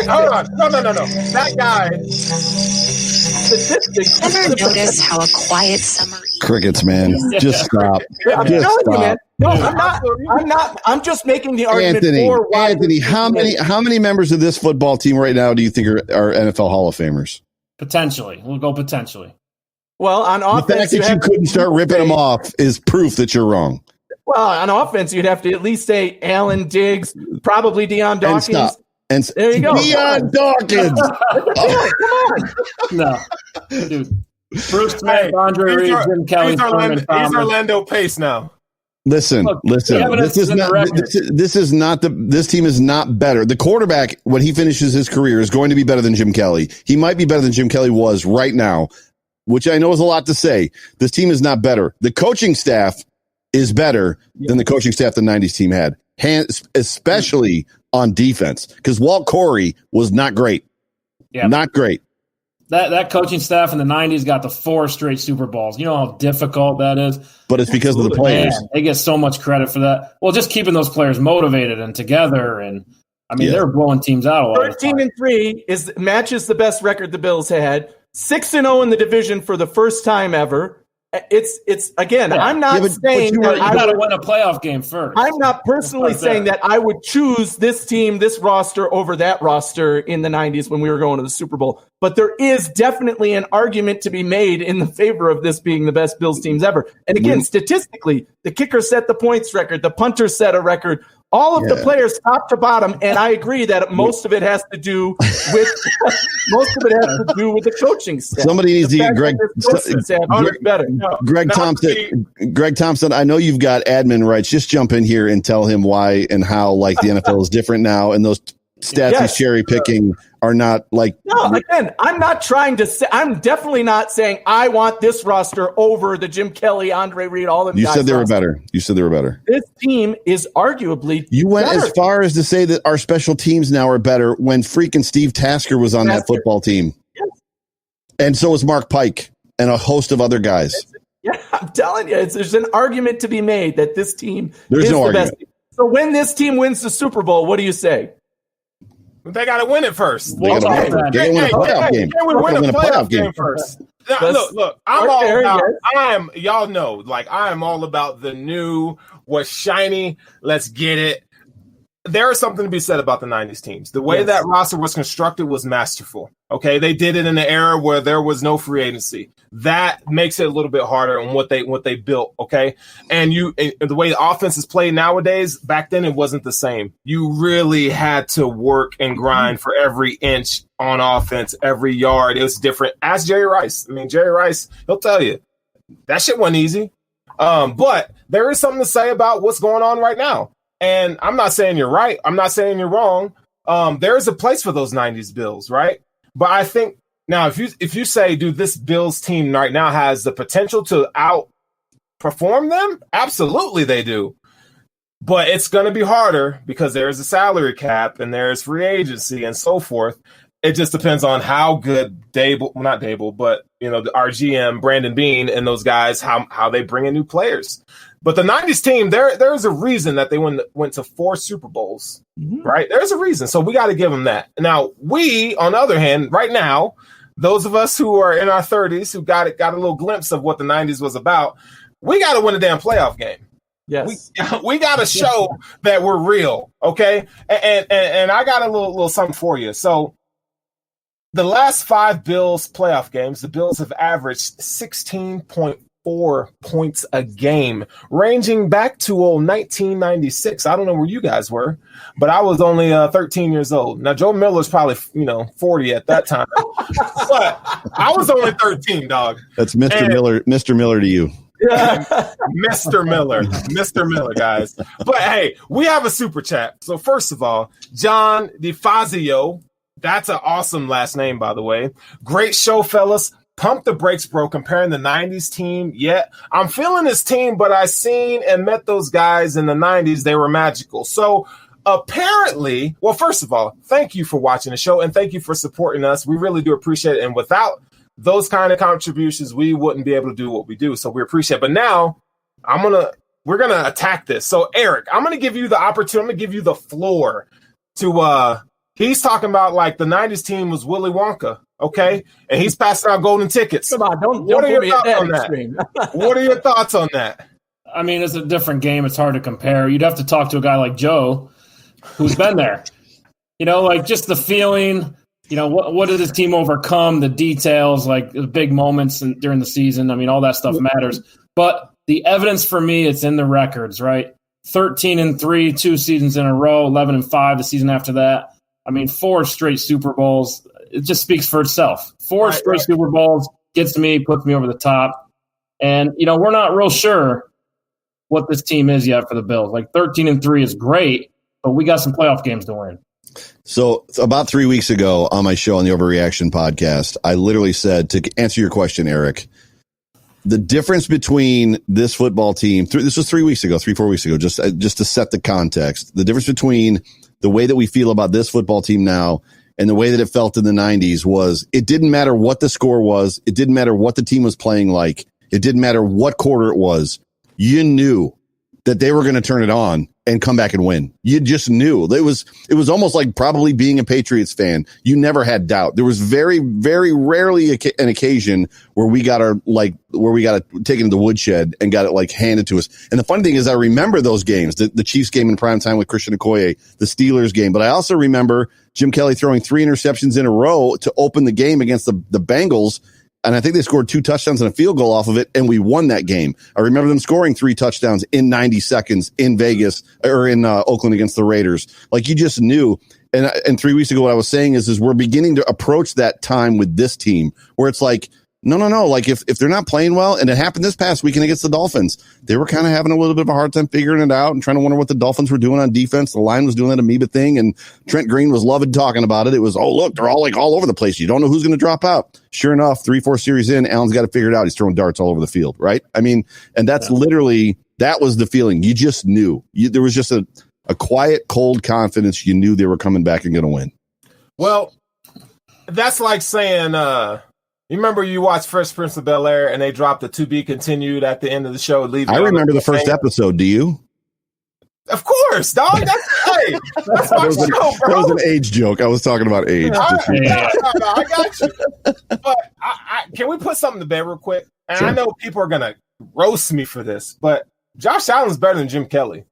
Hold on. No. That guy. Statistics. Ever notice how a quiet summer crickets, man? Just stop. I'm telling you, man. No, I'm not. I'm just making the argument for why. Anthony, how many members of this football team right now do you think are NFL Hall of Famers? Potentially. We'll go potentially. Well, on offense, the fact that you couldn't start ripping them off is proof that you're wrong. Well, on offense, you'd have to at least say Allen, Diggs, probably Deion Dawkins. And there you go. Deion Dawkins. Come on. No, dude. Bruce Smith, Andre Reed, Jim Kelly, he's Orlando Pace now. Listen. This team is not better. The quarterback, when he finishes his career, is going to be better than Jim Kelly. He might be better than Jim Kelly was right now, which I know is a lot to say. This team is not better. The coaching staff is better than the coaching staff the 90s team had, especially on defense, because Walt Corey was not great. Yeah. Not great. That coaching staff in the 90s got the 4 straight Super Bowls. You know how difficult that is? But it's because of the players. Man, they get so much credit for that. Well, just keeping those players motivated and together. And, I mean, they're blowing teams out a lot. 13-3 matches the best record the Bills had. 6-0 in the division for the first time ever. It's again, I'm not saying that you got to win a playoff game first. I'm not personally saying that I would choose this team, this roster over that roster in the 90s when we were going to the Super Bowl. But there is definitely an argument to be made in the favor of this being the best Bills teams ever. And again, statistically, the kicker set the points record, the punter set a record. All of the players, top to bottom, and I agree that most of it has to do with the coaching staff. Somebody needs to get Greg Thompson. Greg Thompson, I know you've got admin rights. Just jump in here and tell him why and how like the NFL is different now, and those stats he's cherry picking are not like. No, again, I'm not trying to say. I'm definitely not saying I want this roster over the Jim Kelly, Andre Reed, all of them. You said they were better. You said they were better. This team is arguably. You went as far as to say that our special teams now are better when freaking Steve Tasker was on that football team, and so was Mark Pike and a host of other guys. Yeah, I'm telling you, there's an argument to be made that this team is the argument. best. So when this team wins the Super Bowl, what do you say? They got to win it first. They got to win a playoff game. We win a playoff game first. Look, I'm all about. Y'all know, like I am all about the new, what's shiny. Let's get it. There is something to be said about the 90s teams. The way that roster was constructed was masterful. Okay, they did it in an era where there was no free agency. That makes it a little bit harder on what they built. Okay, and the way the offense is played nowadays, back then it wasn't the same. You really had to work and grind for every inch on offense, every yard. It was different. Ask Jerry Rice. I mean, Jerry Rice, he'll tell you that shit wasn't easy. But there is something to say about what's going on right now. And I'm not saying you're right. I'm not saying you're wrong. There is a place for those 90s Bills, right? But I think now if you say, dude, this Bills team right now has the potential to outperform them, absolutely they do. But it's going to be harder because there's a salary cap and there's free agency and so forth. It just depends on how good our GM, Brandon Beane, and those guys, how they bring in new players. But the 90s team, there's a reason that they went to 4 Super Bowls, right? There's a reason. So we got to give them that. Now, we, on the other hand, right now, those of us who are in our 30s who got a little glimpse of what the 90s was about, we got to win a damn playoff game. Yes, we got to show that we're real, okay? And I got a little something for you. So the last 5 Bills playoff games, the Bills have averaged 16.4 points a game, ranging back to 1996. I don't know where you guys were, but I was only 13 years old. Now, Joe Miller's probably 40 at that time, but I was only 13, dog. That's Mr. Miller to you. Mr. Miller, guys. But hey, we have a super chat. So first of all, John DeFazio, that's an awesome last name, by the way. Great show, fellas. Pump the brakes, bro. Comparing the 90s team. Yeah, I'm feeling this team, but I seen and met those guys in the 90s. They were magical. So apparently, well, first of all, thank you for watching the show and thank you for supporting us. We really do appreciate it. And without those kind of contributions, we wouldn't be able to do what we do. So we appreciate it. But now we're going to attack this. So Eric, I'm going to give you the opportunity. I'm going to give you the floor to, he's talking about like the 90s team was Willy Wonka. Okay. And he's passing out golden tickets. Come on. Don't put me at that extreme. What are your thoughts on that? I mean, it's a different game. It's hard to compare. You'd have to talk to a guy like Joe who's been there, like just the feeling. What did his team overcome? The details, like the big moments during the season. I mean, all that stuff matters. But the evidence for me, it's in the records, right? 13-3, 2 seasons in a row, 11-5 the season after that. I mean, 4 straight Super Bowls. It just speaks for itself. 4 straight Super Bowls gets me, puts me over the top. And, we're not real sure what this team is yet for the Bills. Like 13-3 is great, but we got some playoff games to win. So about 3 weeks ago on my show on the Overreaction podcast, I literally said, to answer your question, Eric, the difference between this football team, this was 3 weeks ago, 4 weeks ago, just to set the context, the difference between the way that we feel about this football team now and the way that it felt in the 90s was it didn't matter what the score was. It didn't matter what the team was playing like. It didn't matter what quarter it was. You knew that they were going to turn it on and come back and win. You just knew. It was almost like probably being a Patriots fan. You never had doubt. There was very, very rarely an occasion where we got taken to the woodshed and got it handed to us. And the funny thing is I remember those games, the Chiefs game in primetime with Christian Okoye, the Steelers game, but I also remember Jim Kelly throwing 3 interceptions in a row to open the game against the Bengals. And I think they scored 2 touchdowns and a field goal off of it, and we won that game. I remember them scoring 3 touchdowns in 90 seconds in Vegas or in Oakland against the Raiders. Like, you just knew. And 3 weeks ago, what I was saying is we're beginning to approach that time with this team where it's like, no. Like, if they're not playing well, and it happened this past weekend against the Dolphins, they were kind of having a little bit of a hard time figuring it out and trying to wonder what the Dolphins were doing on defense. The line was doing that amoeba thing, and Trent Green was loving talking about it. It was, oh, look, they're all over the place. You don't know who's going to drop out. Sure enough, 3-4 series in, Allen's got to figure it out. He's throwing darts all over the field, right? I mean, and that's literally, that was the feeling. You just knew. There was just a quiet, cold confidence. You knew they were coming back and going to win. Well, that's like saying, you remember you watched Fresh Prince of Bel-Air and they dropped the to be continued at the end of the show. I remember the first episode. Do you? Of course, dog. That's my show, bro. That was an age joke. I was talking about age. I got you. But can we put something to bed real quick? And sure. I know people are going to roast me for this, but Josh Allen's better than Jim Kelly.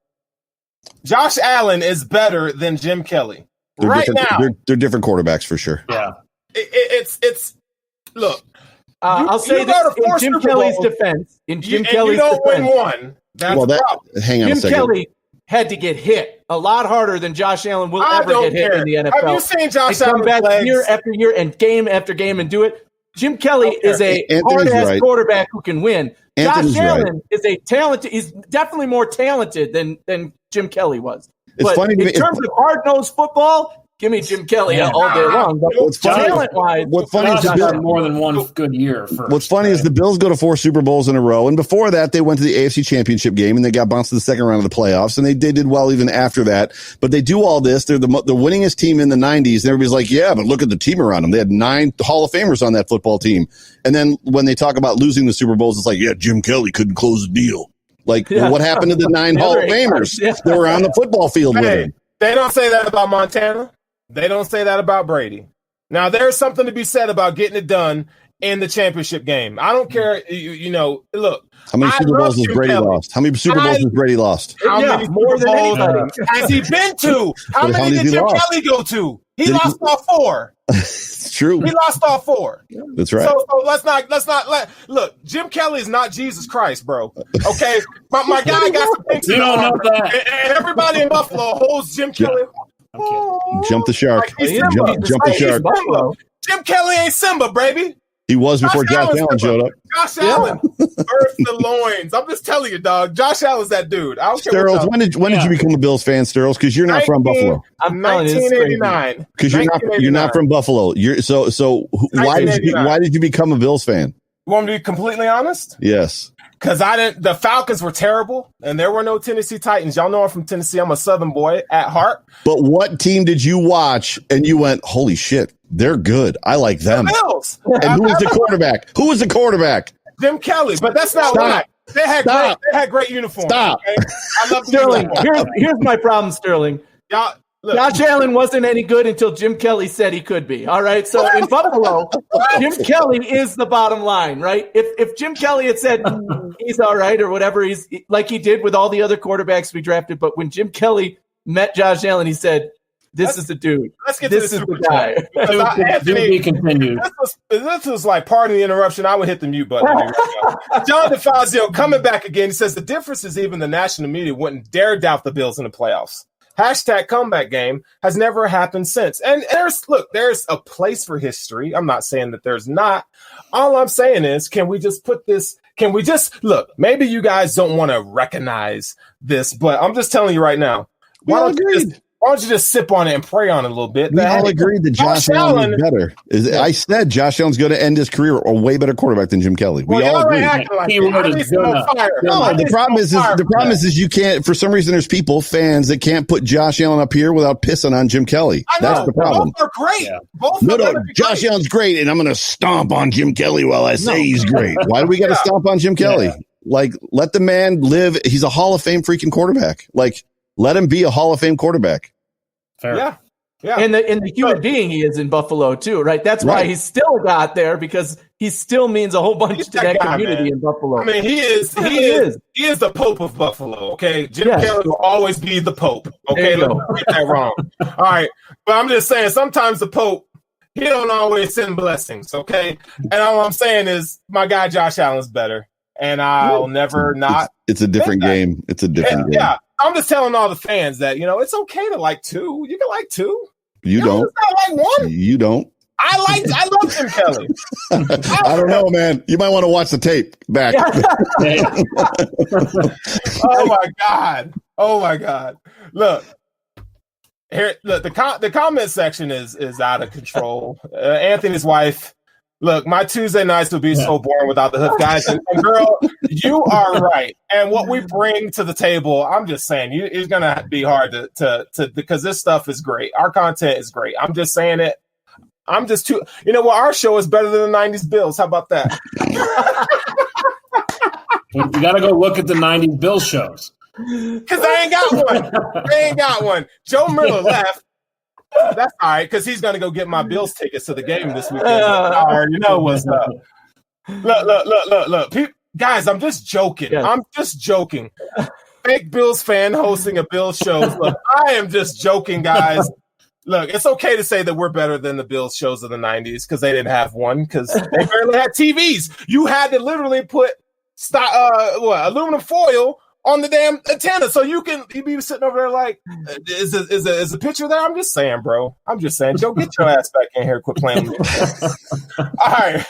Josh Allen is better than Jim Kelly. They're different quarterbacks for sure. Yeah. It's look. I'll say this in Jim Kelly's defense. In Jim Kelly's defense, you don't win one. That's the problem. Hang on a second. Jim Kelly had to get hit a lot harder than Josh Allen will ever get hit in the NFL. Have you seen Josh Allen come back year after year and game after game and do it? Jim Kelly is a hard-ass quarterback who can win. Anthony's Josh Allen is a talented. He's definitely more talented than Jim Kelly was. But in terms of hard-nosed football, give me Jim Kelly all day long. But talent-wise, what's funny is had more than one good year. What's funny is the Bills go to 4 Super Bowls in a row, and before that, they went to the AFC Championship game and they got bounced to the second round of the playoffs, and they did well even after that. But they do all this. They're the winningest team in the 90s, and everybody's like, yeah, but look at the team around them. They had 9 Hall of Famers on that football team. And then when they talk about losing the Super Bowls, it's like, yeah, Jim Kelly couldn't close the deal. Like, well, what happened to the 9 Hall of Famers? They were on the football field with him. They don't say that about Montana. They don't say that about Brady. Now, there's something to be said about getting it done in the championship game. I don't care. Look. How many Super Bowls has Brady lost? How many Super Bowls has Brady lost? How many more than anybody has he been to? How many did Jim Kelly go to? He lost all 4. It's true. He lost all 4. That's right. So let's not look. Jim Kelly is not Jesus Christ, bro. Okay, my guy got some things. You don't know that. And everybody in Buffalo holds Jim Kelly. Jump the shark. Jump the shark. Jim Kelly ain't Simba, baby. He was before Josh Allen showed up. Josh Allen birthed the loins. I'm just telling you, dog. Josh Allen's that dude. I don't care. Sterles, when did you become a Bills fan, Sterles? Because you're not from Buffalo. I'm 1989. Because you're not from Buffalo. Why did you become a Bills fan? You want me to be completely honest? Yes. Because the Falcons were terrible, and there were no Tennessee Titans. Y'all know I'm from Tennessee. I'm a Southern boy at heart. But what team did you watch and you went, holy shit, they're good. I like them. The Bills. And who was the quarterback? Who was the quarterback? Jim Kelly. But that's not why. They had great uniforms. Stop. Okay? I love Sterling. Here's my problem, Sterling. Y'all. Look. Josh Allen wasn't any good until Jim Kelly said he could be. All right. So in Buffalo, Jim Kelly is the bottom line, right? If Jim Kelly had said he's all right or whatever, he's like he did with all the other quarterbacks we drafted. But when Jim Kelly met Josh Allen, he said, this is the dude. Let's get this to the is the guy. Anthony, continue. This was like, pardon the interruption. I would hit the mute button. John DeFazio coming back again. He says the difference is even the national media wouldn't dare doubt the Bills in the playoffs. #comeback game has never happened since. And there's a place for history. I'm not saying that there's not. All I'm saying is, can we just look, maybe you guys don't want to recognize this, but I'm just telling you right now. Why don't you just sip on it and pray on it a little bit? We all agreed that Josh Allen is better. I said Josh Allen's going to end his career a way better quarterback than Jim Kelly. We all agreed. The problem is you can't. For some reason, there's fans that can't put Josh Allen up here without pissing on Jim Kelly. That's the problem. Both are great. Yeah. No, Josh Allen's great, and I'm going to stomp on Jim Kelly while I say he's great. Why do we got to stomp on Jim Kelly? Like, let the man live. He's a Hall of Fame freaking quarterback. Like, let him be a Hall of Fame quarterback. Fair. Yeah. And the human being he is in Buffalo too, right? That's why he's still got there, because he still means a whole bunch to that community in Buffalo. I mean, he is the Pope of Buffalo. Okay, Jim Kelly will always be the Pope. Okay, let's get that wrong. All right, but I'm just saying sometimes the Pope, he don't always send blessings. Okay, and all I'm saying is my guy Josh Allen's better, and I'll never not. It's a different game. It's a different game. Yeah. I'm just telling all the fans that, it's okay to like 2. You can like 2. You don't. Not like 1. You don't. I love Jim Kelly. I don't know, man. You might want to watch the tape back. Oh my God. Look. Here, look, the comment section is out of control. Anthony's wife. Look, my Tuesday nights would be so boring without the Hoof guys. And girl, you are right. And what we bring to the table, I'm just saying, it's going to be hard to because this stuff is great. Our content is great. I'm just saying it. I'm just too. You know what? Our show is better than the 90s Bills. How about that? You got to go look at the 90s Bills shows. Because I ain't got one. Joe Miller left. That's all right, because he's going to go get my Bills tickets to the game this weekend. I already know what's up. Look. Guys, I'm just joking. Yeah. I'm just joking. Fake Bills fan hosting a Bills show. Look, I am just joking, guys. Look, it's okay to say that we're better than the Bills shows of the 90s because they didn't have one, because they barely had TVs. You had to literally put aluminum foil on the damn antenna, so you be sitting over there like, is the picture there? I'm just saying, bro. I'm just saying, Joe, get your ass back in here. Quit playing with me. All right,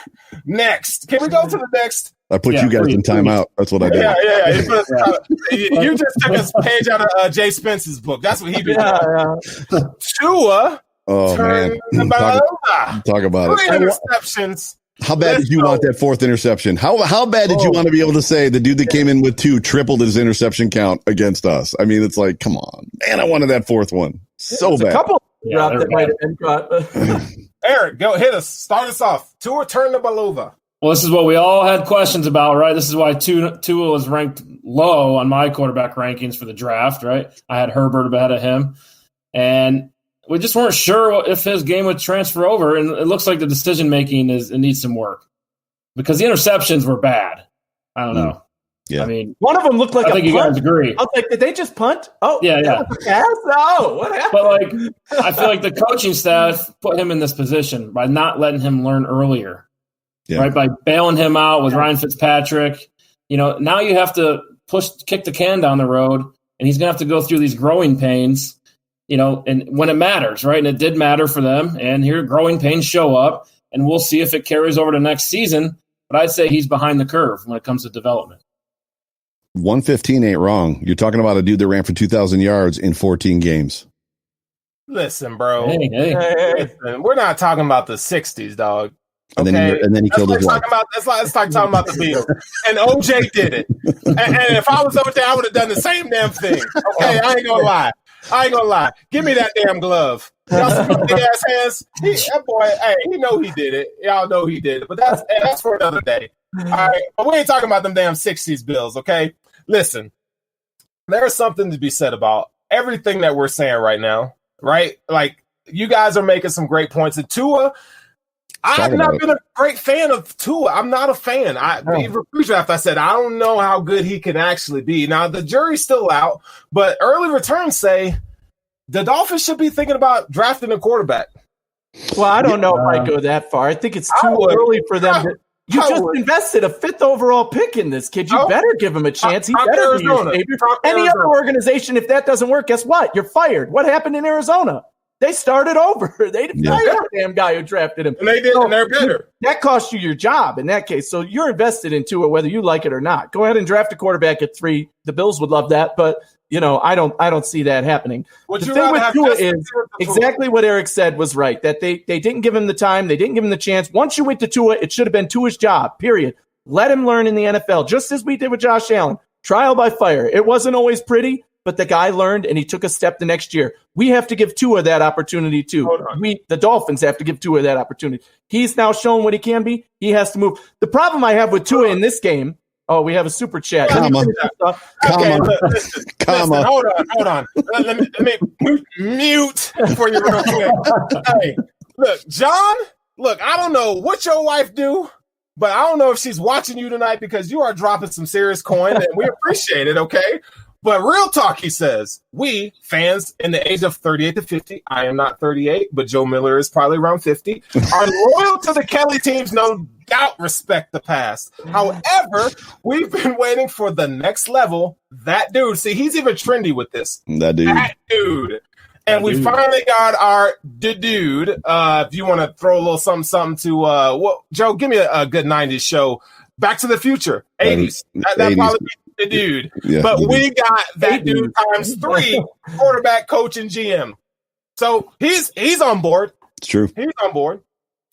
next. Can we go to the next? I put you guys in timeout. That's what I did. Yeah. You just took a page out of Jay Spence's book. That's what he be doing. Tua. Oh man, talk about it. 3 interceptions. How bad did you want that 4th interception? How bad did you want to be able to say the dude that came in with 2 tripled his interception count against us? I mean, it's like, come on, man! I wanted that 4th one so bad. A couple that might have been caught. Eric, go hit us. Start us off. Tua Tagovailoa. Well, this is what we all had questions about, right? This is why Tua was ranked low on my quarterback rankings for the draft, right? I had Herbert ahead of him, and we just weren't sure if his game would transfer over, and it looks like the decision-making needs some work because the interceptions were bad. I don't know. Yeah. I mean, one of them looked like I think you guys agree. I was like, did they just punt? Oh, yeah. That was a pass? No, what happened? But, like, I feel like the coaching staff put him in this position by not letting him learn earlier, right? By bailing him out with Ryan Fitzpatrick. You know, now you have to kick the can down the road, and he's going to have to go through these growing pains. You know, and when it matters, right? And it did matter for them. And here growing pains show up, and we'll see if it carries over to next season. But I'd say he's behind the curve when it comes to development. 115 ain't wrong. You're talking about a dude that ran for 2,000 yards in 14 games. Listen, bro. Hey. Listen, we're not talking about the 60s, dog. And then he killed his wife. It's like talking about the Beatles. And OJ did it. And if I was OJ, I would have done the same damn thing. Okay, I ain't gonna lie. Give me that damn glove. Y'all see my big ass hands? That boy, hey, he know he did it. Y'all know he did it. But that's for another day. All right. But we ain't talking about them damn 60s Bills, okay? Listen, there's something to be said about everything that we're saying right now, right? Like, you guys are making some great points. And Tua, I've not been a great fan of Tua. I'm not a fan. Pre-draft, I said, I don't know how good he can actually be. Now, the jury's still out, but early returns say the Dolphins should be thinking about drafting a quarterback. Well, I don't know if I go that far. I think it's too early for them to. You just invested a 5th overall pick in this kid. You better give him a chance. He better be your savior. Any other organization, if that doesn't work, guess what? You're fired. What happened in Arizona? They started over. They fired the damn guy who drafted him. And they did, and they're better. That cost you your job in that case. So you're invested into it, whether you like it or not. Go ahead and draft a quarterback at 3. The Bills would love that, but I don't see that happening. The thing with Tua is exactly what Eric said was right, that they didn't give him the time. They didn't give him the chance. Once you went to Tua, it should have been Tua's job, period. Let him learn in the NFL, just as we did with Josh Allen. Trial by fire. It wasn't always pretty, but the guy learned, and he took a step the next year. We have to give Tua that opportunity, too. The Dolphins have to give Tua that opportunity. He's now shown what he can be. He has to move. The problem I have with Tua in this game, we have a super chat. Comma. Listen, hold on. Let me mute for you real quick. Hey, look, John, I don't know what your wife do, but I don't know if she's watching you tonight because you are dropping some serious coin, and we appreciate it, okay? But real talk, he says, we fans in the age of 38 to 50, I am not 38, but Joe Miller is probably around 50, are loyal to the Kelly teams, no doubt respect the past. However, we've been waiting for the next level. That dude, see, he's even trendy with this. That dude. And we finally got our dude. If you want to throw a little something to, Joe, give me a good 90s show. Back to the Future, 80s. That 80s. Probably be the dude. Yeah, but we got that dude times 3, quarterback, coach, and GM. So he's on board. It's true. He's on board.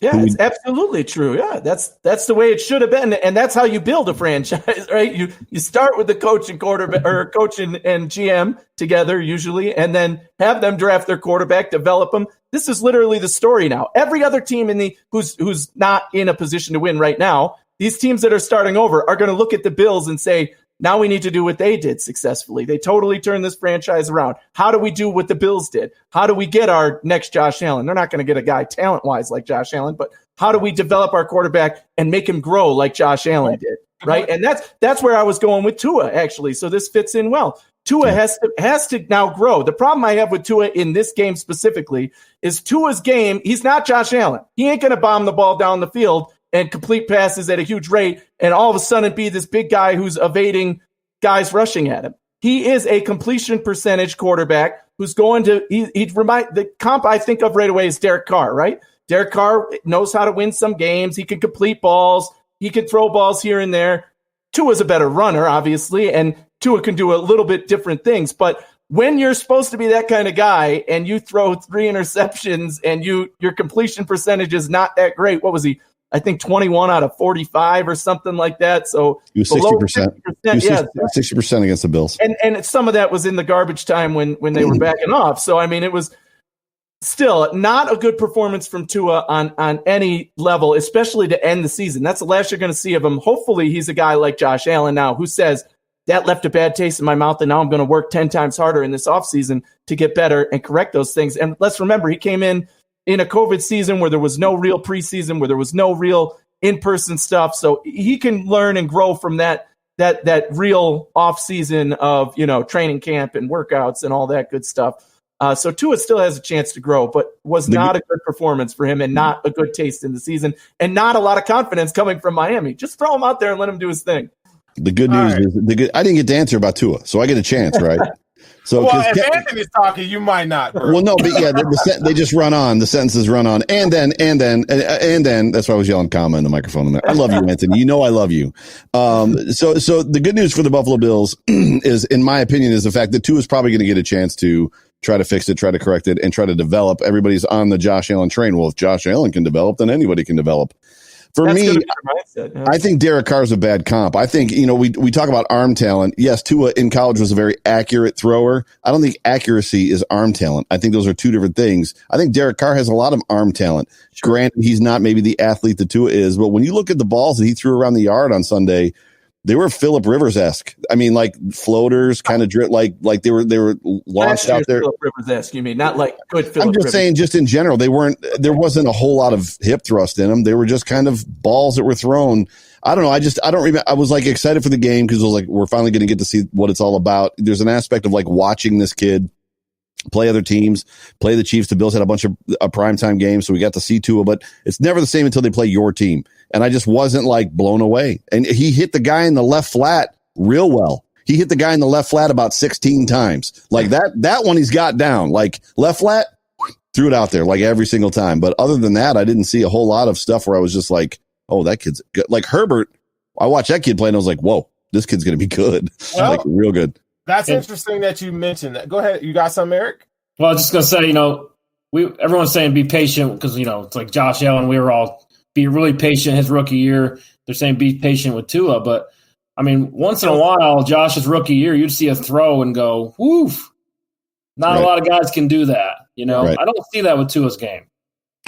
Yeah, it's absolutely true. Yeah, that's the way it should have been, and that's how you build a franchise, right? You start with the coach and quarterback, or coach and GM together usually, and then have them draft their quarterback, develop them. This is literally the story now. Every other team who's not in a position to win right now, these teams that are starting over are going to look at the Bills and say, now we need to do what they did successfully. They totally turned this franchise around. How do we do what the Bills did? How do we get our next Josh Allen? They're not going to get a guy talent-wise like Josh Allen, but how do we develop our quarterback and make him grow like Josh Allen did, right? And that's where I was going with Tua, actually. So this fits in well. Tua has to now grow. The problem I have with Tua in this game specifically is Tua's game, he's not Josh Allen. He ain't going to bomb the ball down the field and complete passes at a huge rate and all of a sudden be this big guy who's evading guys rushing at him. He is a completion percentage quarterback who's going to he'd remind the comp I think of right away is Derek Carr, right? Derek Carr knows how to win some games. He can complete balls. He can throw balls here and there. Tua's a better runner, obviously, and Tua can do a little bit different things. But when you're supposed to be that kind of guy and you throw 3 interceptions and your completion percentage is not that great, what was he? I think 21 out of 45 or something like that. So he was 60%. 60% against the Bills. And some of that was in the garbage time when they were backing off. So, I mean, it was still not a good performance from Tua on any level, especially to end the season. That's the last you're going to see of him. Hopefully he's a guy like Josh Allen now who says, that left a bad taste in my mouth, and now I'm going to work 10 times harder in this offseason to get better and correct those things. And let's remember, he came in a COVID season where there was no real preseason, where there was no real in-person stuff. So he can learn and grow from that real offseason of, training camp and workouts and all that good stuff. So Tua still has a chance to grow, but was not a good performance for him and not a good taste in the season and not a lot of confidence coming from Miami. Just throw him out there and let him do his thing. The good news is I didn't get to answer about Tua, so I get a chance, right? So, well, if Anthony's talking, you might not. Bro. Well, no, but yeah, they just run on. The sentences run on, and then. That's why I was yelling "comma" in the microphone. I love you, Anthony. You know I love you. So the good news for the Buffalo Bills is, in my opinion, is the fact that Tua is probably going to get a chance to try to fix it, try to correct it, and try to develop. Everybody's on the Josh Allen train. Well, if Josh Allen can develop, then anybody can develop. For me, mindset, yeah. I think Derek Carr is a bad comp. I think, we talk about arm talent. Yes, Tua in college was a very accurate thrower. I don't think accuracy is arm talent. I think those are two different things. I think Derek Carr has a lot of arm talent. Sure. Granted, he's not maybe the athlete that Tua is, but when you look at the balls that he threw around the yard on Sunday, they were Phillip Rivers-esque. I mean, like floaters, kind of like they were launched out there. Phillip Rivers-esque, you mean, not like good Phillip I'm just Rivers. saying, just in general, there wasn't a whole lot of hip thrust in them. They were just kind of balls that were thrown. I don't know. I don't remember. I was like excited for the game because I was like, we're finally going to get to see what it's all about. There's an aspect of like watching this kid play other teams, play the Chiefs. The Bills had a bunch of primetime games, so we got to see Tua, but it's never the same until they play your team. And I just wasn't like blown away. And he hit the guy in the left flat real well. He hit the guy in the left flat about 16 times. Like that one he's got down. Like left flat, threw it out there like every single time. But other than that, I didn't see a whole lot of stuff where I was just like, oh, that kid's good. Like Herbert, I watched that kid play and I was like, whoa, this kid's going to be good. Well, like real good. That's interesting that you mentioned that. Go ahead. You got something, Eric? Well, I was just going to say, everyone's saying be patient because, it's like Josh Allen. We were all be really patient his rookie year. They're saying be patient with Tua. But, I mean, once in a while, Josh's rookie year, you'd see a throw and go, woof. Not a lot of guys can do that. Right. I don't see that with Tua's game.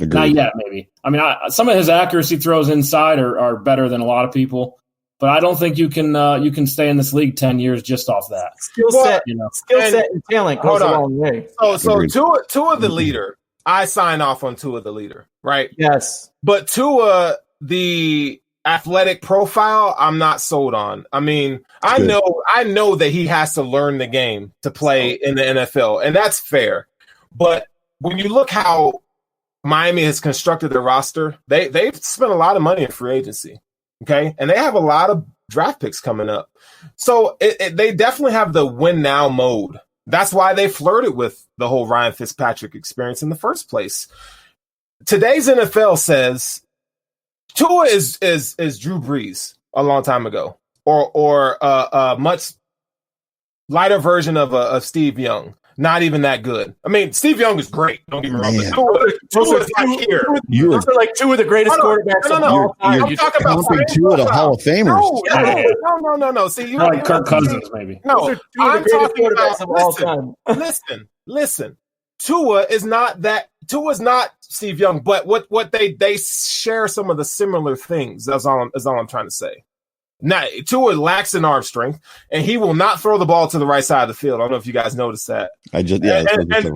Agreed. Not yet, maybe. I mean, some of his accuracy throws inside are better than a lot of people. But I don't think you can stay in this league 10 years just off that. Skill set and talent goes a long way. So Tua the leader. I sign off on Tua the leader, right? Yes. But Tua, the athletic profile, I'm not sold on. I mean, I know that he has to learn the game to play in the NFL, and that's fair. But when you look how Miami has constructed their roster, they've spent a lot of money in free agency. Okay. And they have a lot of draft picks coming up. So they definitely have the win now mode. That's why they flirted with the whole Ryan Fitzpatrick experience in the first place. Today's NFL says Tua is Drew Brees a long time ago, or a much lighter version of Steve Young. Not even that good. I mean, Steve Young is great. Don't get me wrong. Those are like two of the greatest quarterbacks of all time. You're talking about two of the Hall of Famers. No. See, you like Kirk Cousins, maybe. No, I'm talking about. Listen. Tua is not Steve Young, but what they share some of the similar things. That's all I'm trying to say. Now, Tua lacks in arm strength, and he will not throw the ball to the right side of the field. I don't know if you guys noticed that. And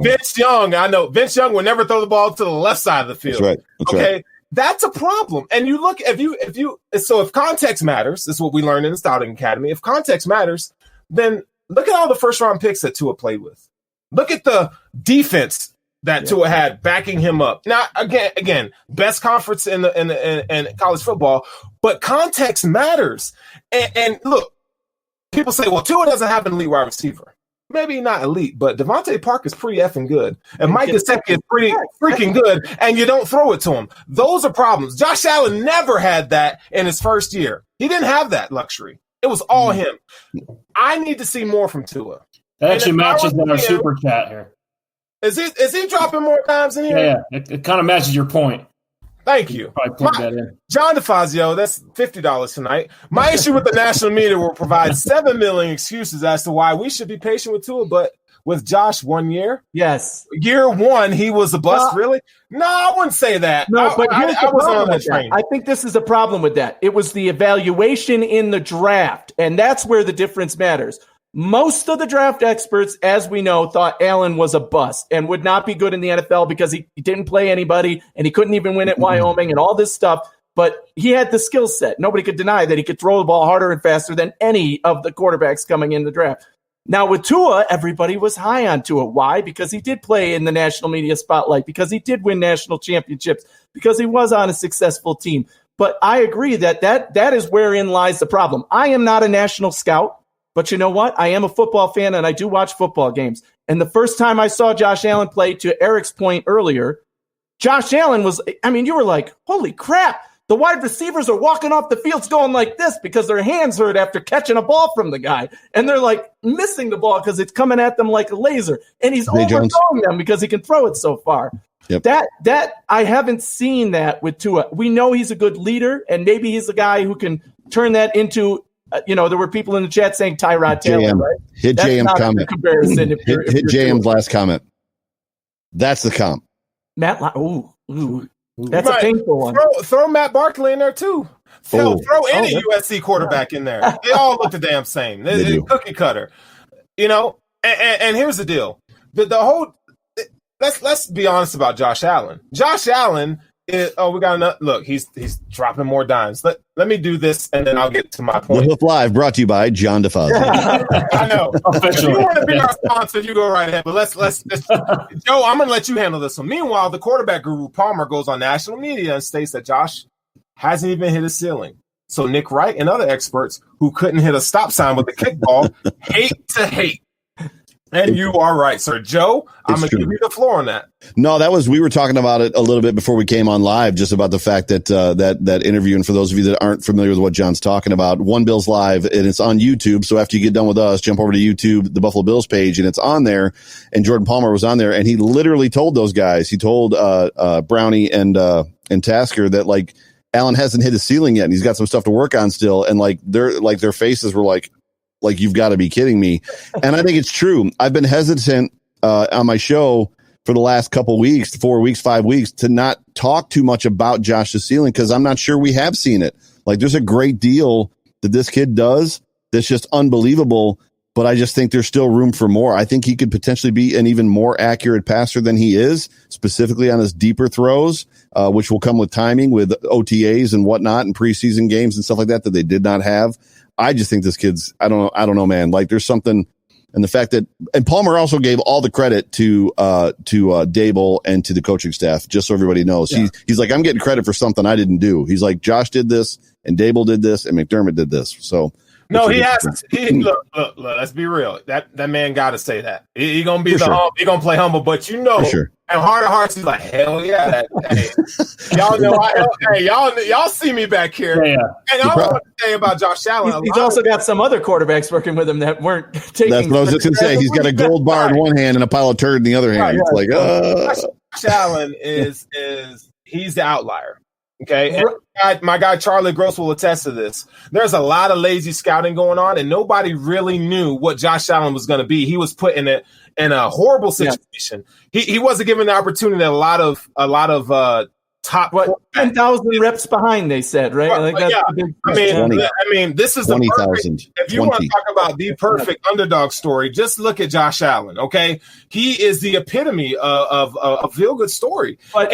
Vince Young, I know Vince Young will never throw the ball to the left side of the field. That's right. That's a problem. And you look, if context matters, this is what we learned in the Scouting Academy. If context matters, then look at all the first round picks that Tua played with. Look at the defense that Tua had backing him up. Now, again, best conference in college football, but context matters. And look, people say, well, Tua doesn't have an elite wide receiver. Maybe not elite, but Devontae Parker is pretty effing good. And Mike Gesicki is pretty freaking good, and you don't throw it to him. Those are problems. Josh Allen never had that in his first year. He didn't have that luxury. It was all him. I need to see more from Tua. That actually matches in our super chat here. Is he dropping more times in here? Yeah. It kind of matches your point. Thank you. John DeFazio, that's $50 tonight. My issue with the national media will provide 7 million excuses as to why we should be patient with Tua, but with Josh 1 year? Yes. Year one, he was a bust, really? No, I wouldn't say that. No, but I was on the train. I think this is a problem with that. It was the evaluation in the draft, and that's where the difference matters. Most of the draft experts, as we know, thought Allen was a bust and would not be good in the NFL because he didn't play anybody and he couldn't even win at Wyoming and all this stuff. But he had the skill set. Nobody could deny that he could throw the ball harder and faster than any of the quarterbacks coming in the draft. Now with Tua, everybody was high on Tua. Why? Because he did play in the national media spotlight, because he did win national championships, because he was on a successful team. But I agree that is wherein lies the problem. I am not a national scout. But you know what? I am a football fan, and I do watch football games. And the first time I saw Josh Allen play, to Eric's point earlier, Josh Allen was, you were like, holy crap. The wide receivers are walking off the fields going like this because their hands hurt after catching a ball from the guy. And they're like missing the ball because it's coming at them like a laser. And he's overthrowing them because he can throw it so far. Yep. That I haven't seen that with Tua. We know he's a good leader, and maybe he's the guy who can turn that into there were people in the chat saying Tyrod Taylor, JM. right? Hit That's JM's comment. Comparison if hit JM's last comment. That's the comp. Matt, that's a painful one. Throw Matt Barkley in there too. Throw any USC quarterback in there. They all look the damn same. They're cookie cutter. And here's the deal. The whole let's be honest about Josh Allen. Josh Allen is, we got another look. He's dropping more dimes. Let me do this, and then I'll get to my point. The Hoof Live brought to you by John DeFazio. I know. If you want to be our sponsor, you go right ahead. But let's Joe, I'm going to let you handle this one. Meanwhile, the quarterback guru Palmer goes on national media and states that Josh hasn't even hit his ceiling. So Nick Wright and other experts who couldn't hit a stop sign with a kickball hate. And you are right, sir. Joe, I'm going to give you the floor on that. No, we were talking about it a little bit before we came on live, just about the fact that that interview. And for those of you that aren't familiar with what John's talking about, One Bills Live, and it's on YouTube. So after you get done with us, jump over to YouTube, the Buffalo Bills page, and it's on there. And Jordan Palmer was on there, and he literally told those guys, he told Brownie and Tasker that like Allen hasn't hit his ceiling yet, and he's got some stuff to work on still. And their faces were like you've got to be kidding me. And I think it's true. I've been hesitant on my show for the last couple weeks, 4 weeks, 5 weeks, to not talk too much about Josh's ceiling because I'm not sure we have seen it. Like there's a great deal that this kid does that's just unbelievable, but I just think there's still room for more. I think he could potentially be an even more accurate passer than he is, specifically on his deeper throws, which will come with timing, with OTAs and whatnot, and preseason games and stuff like that they did not have. I just think this kid's, I don't know, man. Like there's something, and the fact that, and Palmer also gave all the credit to Dable and to the coaching staff, just so everybody knows. Yeah. He's like, I'm getting credit for something I didn't do. He's like, Josh did this, and Dable did this, and McDermott did this. So no, he has. Look. Let's be real. That man got to say that. He gonna be he gonna play humble, but for sure. And heart of hearts, he's like, hell yeah. Y'all know, y'all see me back here. Yeah. And I want to say about Josh Allen. He's also got some other quarterbacks working with him that weren't taking. That's what I was just going to say. He's got a gold bar in one hand and a pile of turd in the other hand. It's like, Josh Allen he's the outlier. Okay. And my guy Charlie Gross will attest to this. There's a lot of lazy scouting going on, and nobody really knew what Josh Allen was going to be. He was put in a horrible situation. Yeah. He wasn't given the opportunity that a lot of top 10,000 reps behind, they said, right? I mean, this is 20,000. If you want to talk about the perfect underdog story, just look at Josh Allen. Okay, he is the epitome of a feel-good story. But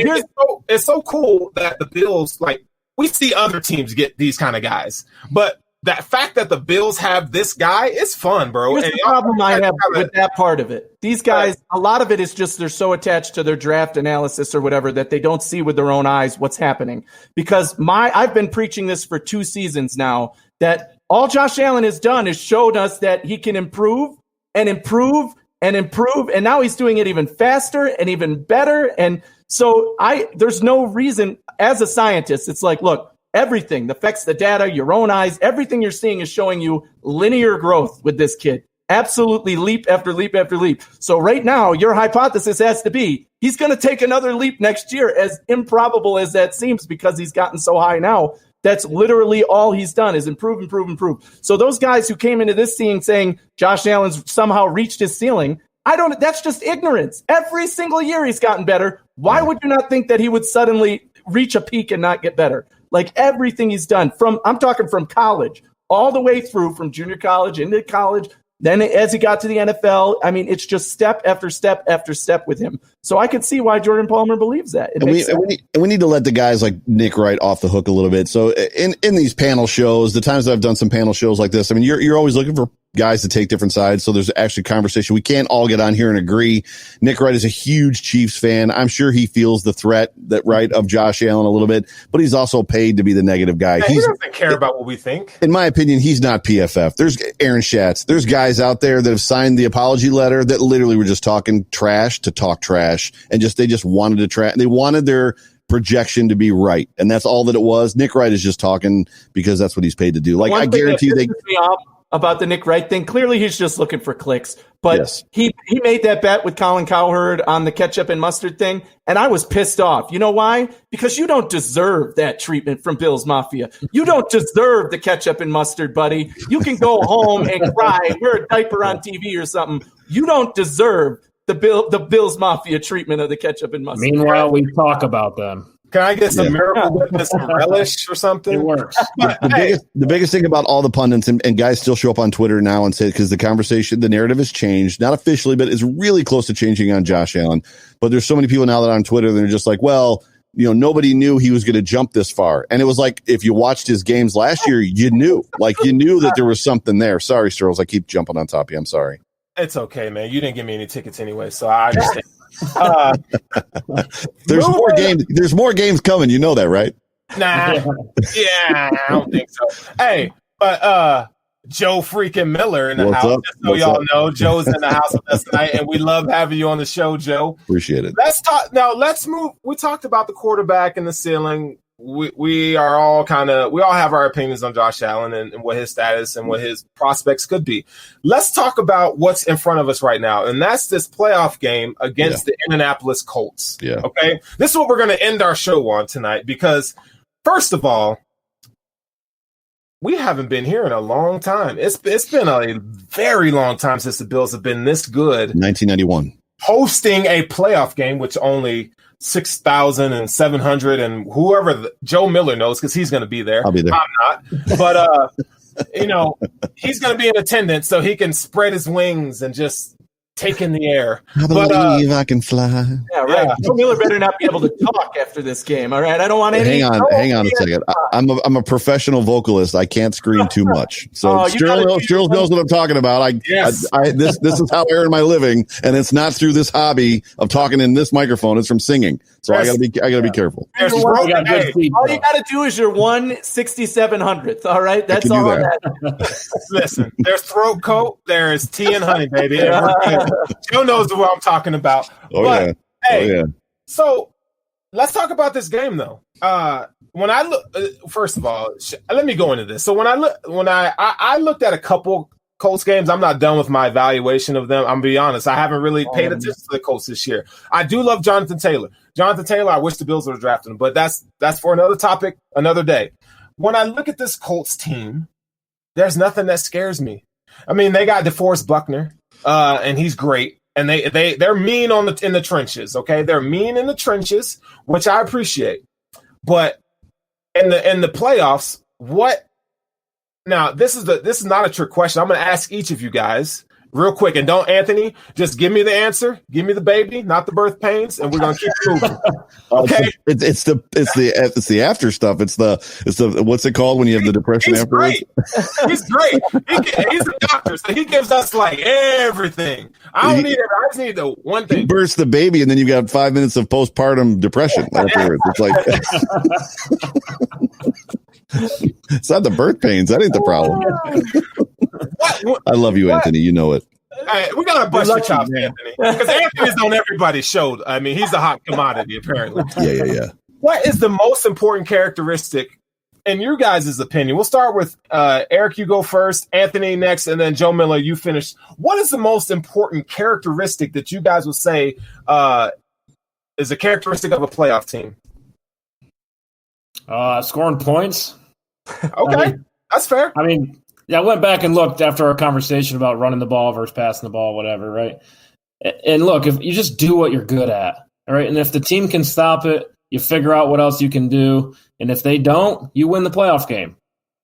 it's so cool that the Bills, like, we see other teams get these kind of guys, but that fact that the Bills have this guy is fun, bro. Here's the problem I have with that part of it. These guys, a lot of it is just they're so attached to their draft analysis or whatever that they don't see with their own eyes what's happening. Because I've been preaching this for 2 seasons now, that All Josh Allen has done is showed us that he can improve and improve and improve. And now he's doing it even faster and even better. And so there's no reason as a scientist, it's like, look, everything, the facts, the data, your own eyes, everything you're seeing is showing you linear growth with this kid. Absolutely leap after leap after leap. So right now, your hypothesis has to be he's going to take another leap next year, as improbable as that seems, because he's gotten so high now. That's literally all he's done is improve, improve, improve. So those guys who came into this scene saying Josh Allen's somehow reached his ceiling, that's just ignorance. Every single year he's gotten better. Why would you not think that he would suddenly reach a peak and not get better? Like everything he's done I'm talking from college all the way through, from junior college into college. Then as he got to the NFL, I mean, it's just step after step after step with him. So I could see why Jordan Palmer believes that. We need to let the guys like Nick Wright off the hook a little bit. So in these panel shows, the times that I've done some panel shows like this, I mean, you're always looking for guys to take different sides. So there's actually conversation. We can't all get on here and agree. Nick Wright is a huge Chiefs fan. I'm sure he feels the threat of Josh Allen a little bit, but he's also paid to be the negative guy. He doesn't care about what we think. In my opinion, he's not PFF. There's Aaron Schatz. There's guys out there that have signed the apology letter that literally were just talking trash to talk trash, and they just wanted to trash. They wanted their projection to be right, and that's all that it was. Nick Wright is just talking because that's what he's paid to do. Like, I guarantee about the Nick Wright thing, clearly he's just looking for clicks. But yes, he made that bet with Colin Cowherd on the ketchup and mustard thing, and I was pissed off. You know why? Because you don't deserve that treatment from Bills Mafia. You don't deserve the ketchup and mustard, buddy. You can go home and cry, wear a diaper on TV or something. You don't deserve the Bills Mafia treatment of the ketchup and mustard. Meanwhile, we talk about them. Can I get some miracle with some relish or something? It works. The biggest thing about all the pundits and guys still show up on Twitter now and say, because the narrative has changed, not officially, but it's really close to changing on Josh Allen. But there's so many people now that are on Twitter that are just like, well, nobody knew he was going to jump this far. And it was like, if you watched his games last year, you knew that there was something there. Sorry, Sturls, I keep jumping on top of you. I'm sorry. It's okay, man. You didn't give me any tickets anyway, so I understand. There's more games coming. You know that, right? Nah. Yeah, I don't think so. Hey, but Joe freaking Miller in the What's house. Up? Just so What's y'all up? know, Joe's in the house with us tonight, and we love having you on the show, Joe. Appreciate it. Let's talk now. Let's move. We talked about the quarterback and the ceiling. We all have our opinions on Josh Allen and what his status and what his prospects could be. Let's talk about what's in front of us right now, and that's this playoff game against the Indianapolis Colts. Yeah. Okay, this is what we're going to end our show on tonight, because first of all, we haven't been here in a long time. It's been a very long time since the Bills have been this good. 1991. Hosting a playoff game, which only 6,700 and whoever Joe Miller knows, because he's going to be there. I'll be there. I'm not, but he's going to be in attendance so he can spread his wings and just take in the air. I believe I can fly. Yeah, right. Yeah. Joe Miller better not be able to talk after this game. All right, I don't want any. Hang on a second. I'm a professional vocalist. I can't scream too much. So Sterl knows what I'm talking about. This is how I earn my living, and it's not through this hobby of talking in this microphone. It's from singing. So I gotta be careful. All you gotta do is your 1/6700th. All right, that's all. Listen, there's throat coat, there's tea and honey, baby. Joe knows what I'm talking about. So let's talk about this game, though. When I look, first of all, let me go into this. So when I looked at a couple Colts games, I'm not done with my evaluation of them. I'm gonna be honest. I haven't really paid attention to the Colts this year. I do love Jonathan Taylor. I wish the Bills would have drafted him, but that's for another topic, another day. When I look at this Colts team, there's nothing that scares me. I mean, they got DeForest Buckner, and he's great. And they're mean in the trenches. Okay, they're mean in the trenches, which I appreciate. But in the playoffs, what? Now this is not a trick question. I'm going to ask each of you guys real quick, and don't, Anthony, just give me the answer. Give me the baby, not the birth pains, and we're going to keep moving. Okay, it's the after stuff. It's the what's it called when you have the depression afterwards? He's great. He's a doctor, so he gives us like everything. I don't need it. I just need the one thing. He bursts the baby, and then you got 5 minutes of postpartum depression afterwards. It's like It's not the birth pains. That ain't the problem. I love you, Anthony. You know it. Hey, we gotta bust your chops, Anthony, because Anthony's on everybody's show. I mean, he's a hot commodity, apparently. Yeah. What is the most important characteristic, in your guys' opinion? We'll start with Eric. You go first, Anthony next, and then Joe Miller. You finish. What is the most important characteristic that you guys would say is a characteristic of a playoff team? Scoring points. Okay, that's fair. I mean, I went back and looked after our conversation about running the ball versus passing the ball, whatever, right? And look, if you just do what you're good at, all right, and if the team can stop it, you figure out what else you can do, and if they don't, you win the playoff game.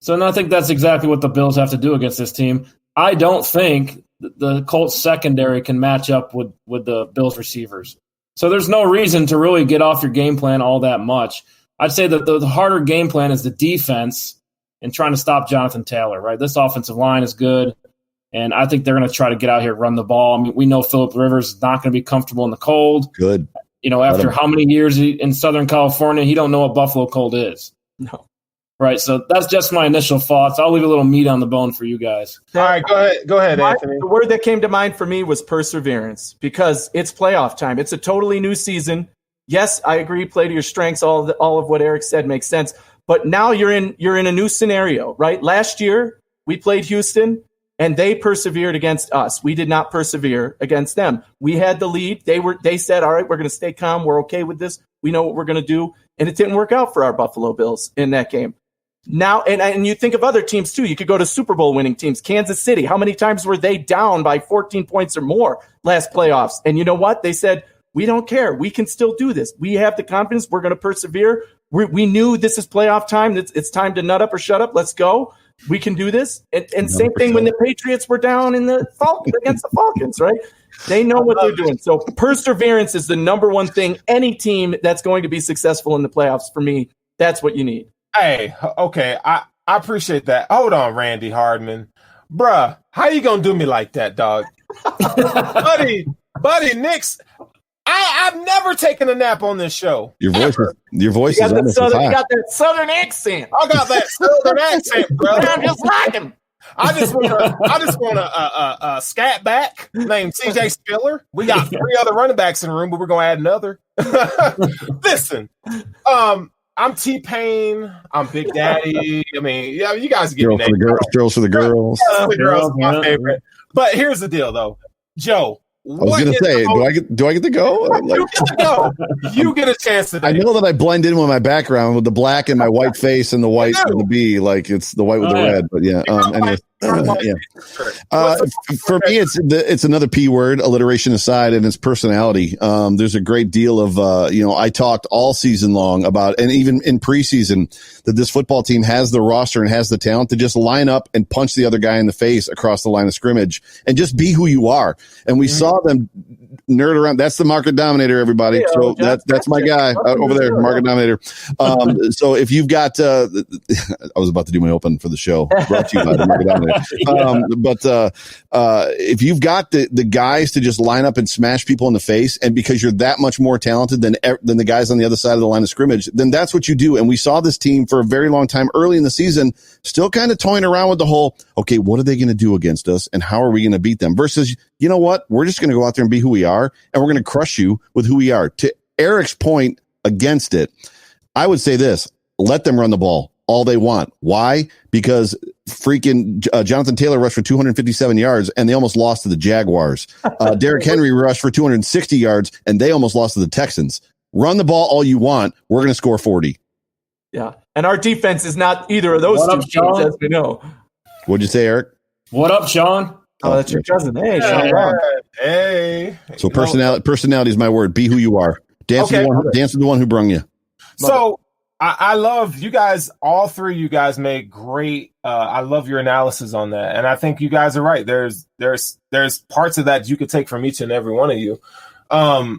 So and I think that's exactly what the Bills have to do against this team. I don't think the Colts secondary can match up with the Bills receivers. So there's no reason to really get off your game plan all that much. I'd say that the harder game plan is the defense and trying to stop Jonathan Taylor, right? This offensive line is good, and I think they're going to try to get out here and run the ball. I mean, we know Phillip Rivers is not going to be comfortable in the cold. Good. You know, after how many years in Southern California, he don't know what Buffalo cold is. No. Right, so that's just my initial thoughts. I'll leave a little meat on the bone for you guys. All right, go ahead, Anthony. The word that came to mind for me was perseverance, because it's playoff time. It's a totally new season. Yes, I agree. Play to your strengths. All of what Eric said makes sense. But now you're in a new scenario, right? Last year we played Houston, and they persevered against us. We did not persevere against them. We had the lead. They said, "All right, we're going to stay calm. We're okay with this. We know what we're going to do." And it didn't work out for our Buffalo Bills in that game. Now, and you think of other teams too. You could go to Super Bowl winning teams. Kansas City. How many times were they down by 14 points or more last playoffs? And you know what? They said, "We don't care. We can still do this. We have the confidence. We're going to persevere. We knew this is playoff time. It's time to nut up or shut up. Let's go. We can do this." And same thing when the Patriots were down in the against the Falcons, right? They know what they're doing. So perseverance is the number one thing. Any team that's going to be successful in the playoffs, for me, that's what you need. Hey, okay, I appreciate that. Hold on, Randy Hardman. Bruh, how you going to do me like that, dog? buddy, Knicks. I've never taken a nap on this show. Your voice is almost you got that southern accent. I got that southern accent, brother. I'm just like him. I just want a scat back named CJ Spiller. We got 3 other running backs in the room, but we're gonna add another. Listen, I'm T-Pain. I'm Big Daddy. I mean, yeah, you guys get me. Girls for the girls. The girls, my favorite. But here's the deal, though, Joe. I was going to say, do I get to go? You get to go. You get a chance today. I know that I blend in with my background with the black and my white face and the white and the B, like it's the white with the red. But yeah, anyway. For me, it's another P word, alliteration aside, and it's personality. There's a great deal of, I talked all season long about, and even in preseason, that this football team has the roster and has the talent to just line up and punch the other guy in the face across the line of scrimmage and just be who you are. And we saw them nerd around. That's the market dominator, everybody. So that's my guy over there, market dominator. So if you've got, I was about to do my open for the show, brought to you by the market dominator. If you've got the guys to just line up and smash people in the face, and because you're that much more talented than the guys on the other side of the line of scrimmage, then that's what you do. And we saw this team for a very long time early in the season, still kind of toying around with the whole, okay, what are they going to do against us, and how are we going to beat them? Versus, you know what? We're just going to go out there and be who we are, and we're going to crush you with who we are. To Eric's point against it, I would say this: let them run the ball all they want. Why? Because freaking Jonathan Taylor rushed for 257 yards, and they almost lost to the Jaguars. Derrick Henry rushed for 260 yards, and they almost lost to the Texans. Run the ball all you want. We're going to score 40. Yeah, and our defense is not either of those two teams, as we know. What'd you say, Eric? What up, Sean? Oh, that's your cousin. Hey, Sean. Hey. So personality is my word. Be who you are. Dance with the one who brung you. So I love you guys. All 3 of you guys made great. I love your analysis on that, and I think you guys are right. There's parts of that you could take from each and every one of you. I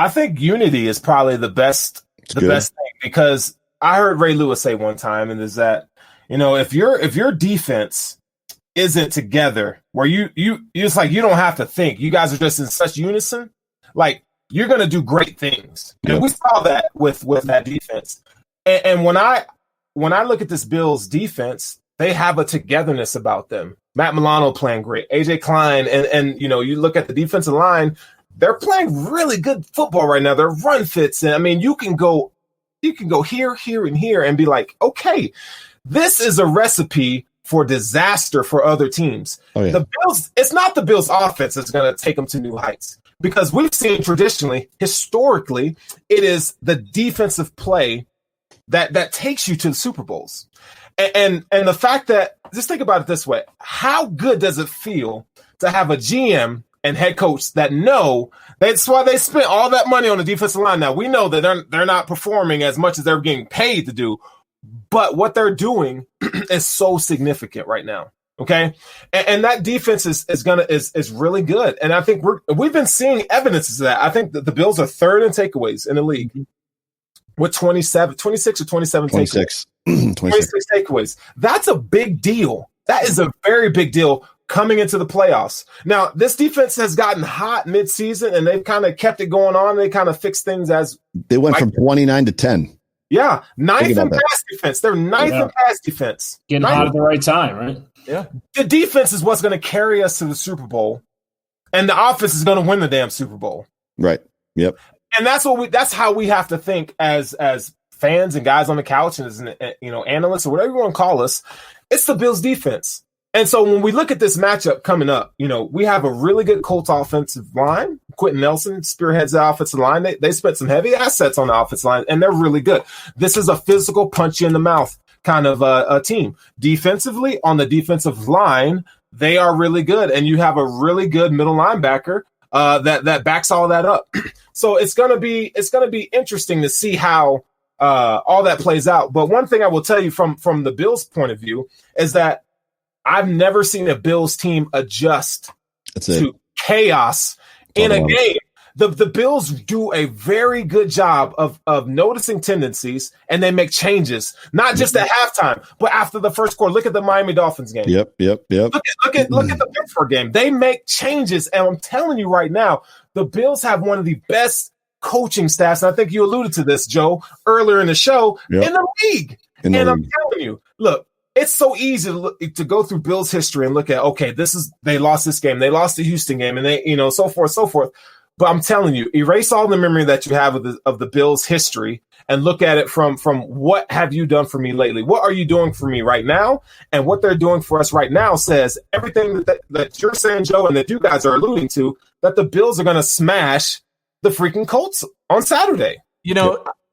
think unity is probably the best thing, because I heard Ray Lewis say one time, and is that, if your defense isn't together, where you it's like you don't have to think, you guys are just in such unison, like you're going to do great things. Yep. And we saw that with that defense. And when I when I look at this Bills defense, they have a togetherness about them. Matt Milano playing great, AJ Klein, and you look at the defensive line, they're playing really good football right now. Their run fits, and I mean, you can go here, and here, and be like, okay, this is a recipe for disaster for other teams. Oh, yeah. The Bills, it's not the Bills' offense that's going to take them to new heights, because we've seen historically, it is the defensive play that takes you to the Super Bowls. And the fact that, just think about it this way, how good does it feel to have a GM and head coach that know that's why they spent all that money on the defensive line? Now, we know that they're not performing as much as they're getting paid to do, but what they're doing is so significant right now. Okay. And that defense is really good. And I think we've been seeing evidences of that. I think that the Bills are third in takeaways in the league with 26 or 27 takeaways. 26 takeaways. That's a big deal. That is a very big deal coming into the playoffs. Now, this defense has gotten hot mid-season, and they've kind of kept it going on. They kind of fixed things as they went from 29 to 10. Yeah, ninth in pass defense. They're ninth in pass defense. Getting hot at the right time, right? Yeah. The defense is what's going to carry us to the Super Bowl, and the offense is going to win the damn Super Bowl. Right. Yep. And that's how we have to think as fans and guys on the couch and as analysts or whatever you want to call us. It's the Bills defense. And so when we look at this matchup coming up, we have a really good Colts offensive line. Quentin Nelson spearheads the offensive line. They spent some heavy assets on the offensive line, and they're really good. This is a physical punch you in the mouth kind of a team. Defensively, on the defensive line, they are really good, and you have a really good middle linebacker that backs all that up. So it's gonna be interesting to see how all that plays out. But one thing I will tell you from the Bills' point of view is that I've never seen a Bills team adjust to chaos in a game. The Bills do a very good job of noticing tendencies, and they make changes, not just at halftime, but after the first quarter. Look at the Miami Dolphins game. Yep. Look at the Pittsburgh game. They make changes, and I'm telling you right now, the Bills have one of the best coaching staffs, and I think you alluded to this, Joe, earlier in the show, in the league. I'm telling you, look, it's so easy to go through Bills history and look at, okay, they lost this game, they lost the Houston game, and they, so forth. But I'm telling you, erase all the memory that you have of the Bills history and look at it from what have you done for me lately? What are you doing for me right now? And what they're doing for us right now says everything that you're saying, Joe, and that you guys are alluding to, that the Bills are going to smash the freaking Colts on Saturday.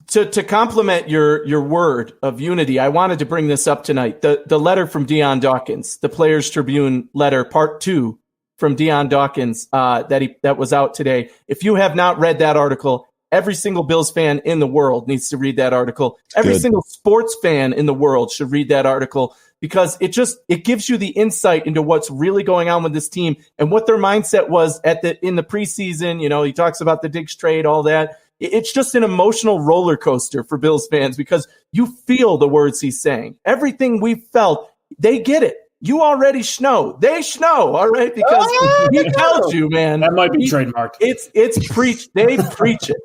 To complement your word of unity, I wanted to bring this up tonight. The letter from Deion Dawkins, the Players Tribune letter, part 2 from Deion Dawkins, that was out today. If you have not read that article, every single Bills fan in the world needs to read that article. Every single sports fan in the world should read that article, because it gives you the insight into what's really going on with this team and what their mindset was in the preseason. He talks about the Diggs trade, all that. It's just an emotional roller coaster for Bills fans, because you feel the words he's saying. Everything we felt, they get it. You already schno. They schno, all right? Because he tells you, man. That might be trademarked. It's preached. They preach it.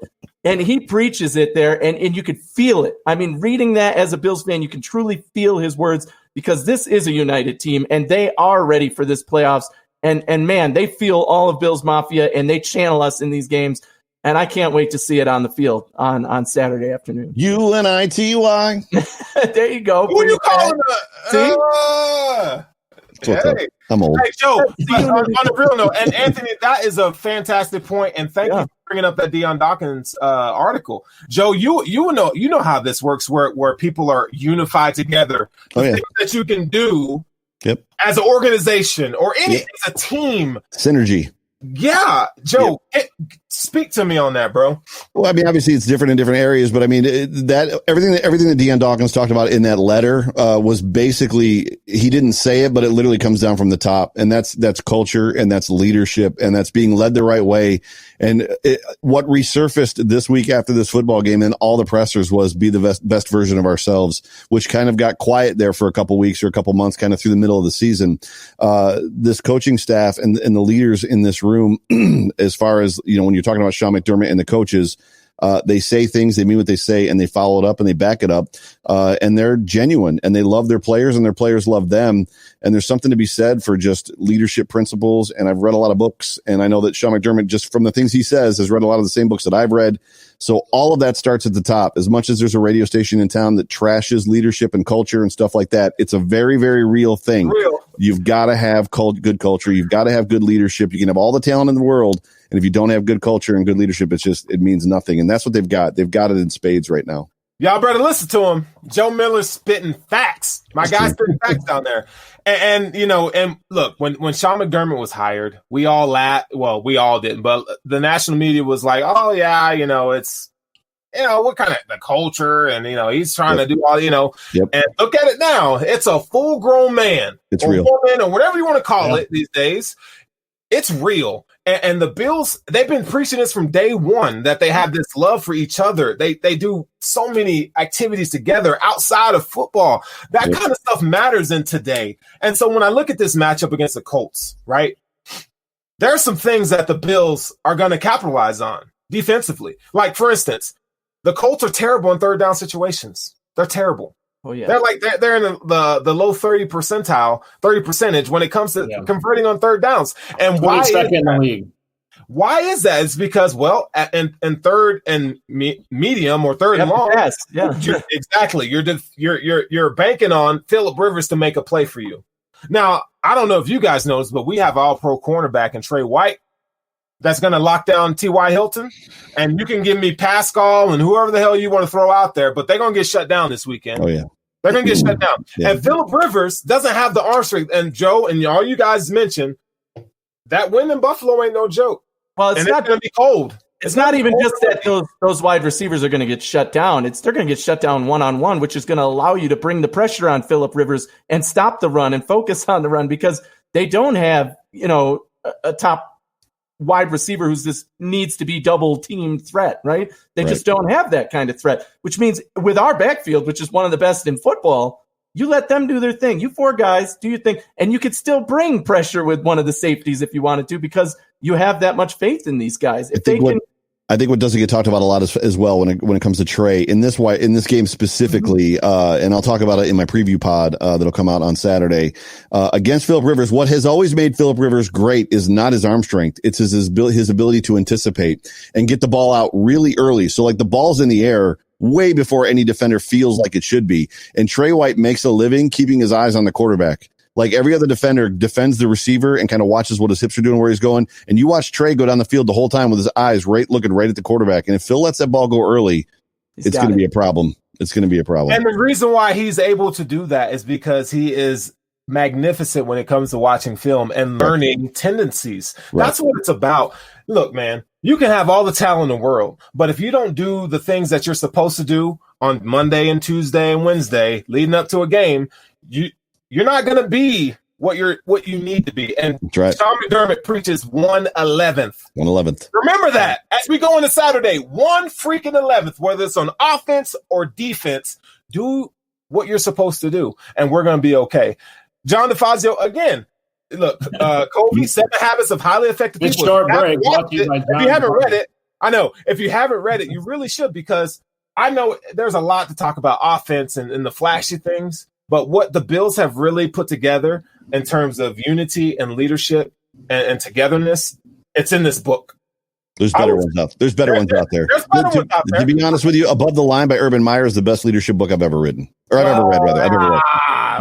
And he preaches it there, and you could feel it. I mean, reading that as a Bills fan, you can truly feel his words, because this is a united team, and they are ready for this playoffs. And man, they feel all of Bills Mafia, and they channel us in these games. And I can't wait to see it on the field on Saturday afternoon. UNITY. There you go. Who are you calling? Hey. I'm old. Hey, Joe, on a real note, and Anthony, that is a fantastic point, and thank you for bringing up that Deion Dawkins article. Joe, you know how this works, where people are unified together. Things that you can do as an organization or as a team. Synergy. Yeah, Joe, speak to me on that, bro. Well, I mean, obviously it's different in different areas, but I mean that everything that Deion Dawkins talked about in that letter was basically, he didn't say it, but it literally comes down from the top, and that's culture, and that's leadership, and that's being led the right way. And what resurfaced this week after this football game and all the pressers was be the best version of ourselves, which kind of got quiet there for a couple weeks or a couple months, kind of through the middle of the season. This coaching staff and the leaders in this room, as far as, when you're talking about Sean McDermott and the coaches, They say things, they mean what they say, and they follow it up and they back it up. And they're genuine and they love their players and their players love them. And there's something to be said for just leadership principles. And I've read a lot of books, and I know that Sean McDermott, just from the things he says, has read a lot of the same books that I've read. So all of that starts at the top. As much as there's a radio station in town that trashes leadership and culture and stuff like that, it's a very, very real thing. You've got to have good culture. You've got to have good leadership. You can have all the talent in the world, and if you don't have good culture and good leadership, it means nothing. And that's what they've got. They've got it in spades right now. Y'all better listen to him. Joe Miller's spitting facts. My guy's spitting facts down there. And look, when Sean McDermott was hired, we all laughed. Well, we all didn't, but the national media was like, oh yeah, it's, what kind of the culture, and he's trying to do all, and look at it now. It's a full grown man. It's real. Woman, or whatever you want to call it these days. It's real. And the Bills, they've been preaching this from day one, that they have this love for each other. They do so many activities together outside of football. That kind of stuff matters in today. And so when I look at this matchup against the Colts, right, there are some things that the Bills are going to capitalize on defensively. Like, for instance, the Colts are terrible in third down situations. They're terrible. Oh yeah, they're in the low 30% when it comes to converting on third downs. And why is that? In the league. Why is that? It's because in third and medium or third and long, exactly. You're banking on Phillip Rivers to make a play for you. Now, I don't know if you guys know this, but we have All-Pro cornerback and Trey White that's going to lock down T.Y. Hilton, and you can give me Pascal and whoever the hell you want to throw out there, but they're going to get shut down this weekend. Oh, yeah. They're going to get shut down. Yeah. And Phillip Rivers doesn't have the arm strength. And Joe and all you guys mentioned, that win in Buffalo ain't no joke. Well, it's not going to be cold. It's not even just that those wide receivers are going to get shut down. They're going to get shut down one-on-one, which is going to allow you to bring the pressure on Phillip Rivers and stop the run and focus on the run, because they don't have, a top wide receiver who's this needs to be double team threat, right? They just don't have that kind of threat, which means with our backfield, which is one of the best in football, you let them do their thing. You four guys do your thing, and you could still bring pressure with one of the safeties if you wanted to, because you have that much faith in these guys. I think what doesn't get talked about a lot as well when it comes to Trey in this game specifically, and I'll talk about it in my preview pod that'll come out on Saturday against Phillip Rivers. What has always made Phillip Rivers great is not his arm strength; it's his ability to anticipate and get the ball out really early. So like the ball's in the air way before any defender feels like it should be. And Trey White makes a living keeping his eyes on the quarterback. Like every other defender defends the receiver and kind of watches what his hips are doing, where he's going. And you watch Trey go down the field the whole time with his eyes looking right at the quarterback. And if Phil lets that ball go early, it's going to be a problem. It's going to be a problem. And the reason why he's able to do that is because he is magnificent when it comes to watching film and learning tendencies. That's what it's about. Look, man, you can have all the talent in the world, but if you don't do the things that you're supposed to do on Monday and Tuesday and Wednesday leading up to a game, you're not going to be what you need to be. And Sean McDermott preaches 1/11th. 1/11th. Remember that as we go into Saturday, 1/11th, whether it's on offense or defense, do what you're supposed to do, and we're going to be okay. John DeFazio, again, look, Kobe, 7 Habits of Highly Effective People. If you haven't read it, I know. If you haven't read it, you really should, because I know there's a lot to talk about offense and the flashy things. But what the Bills have really put together in terms of unity and leadership and togetherness, it's in this book. There's better ones out there. To be honest with you, Above the Line by Urban Meyer is the best leadership book I've ever written. Or I've ever read.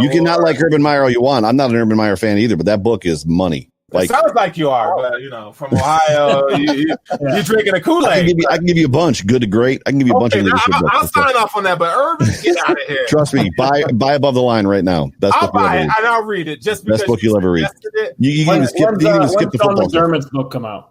You can not like Urban Meyer all you want. I'm not an Urban Meyer fan either, but that book is money. It sounds like you are, but from Ohio, you're drinking a Kool-Aid. I can give you a bunch, good to great. I can give you a bunch of leadership books. I'll sign off on that, but Urban, get out of here. Trust me, buy Above the Line right now. I'll buy it and I'll read it. Just because best book you'll ever read. You can even skip the football. McDermott's book come out.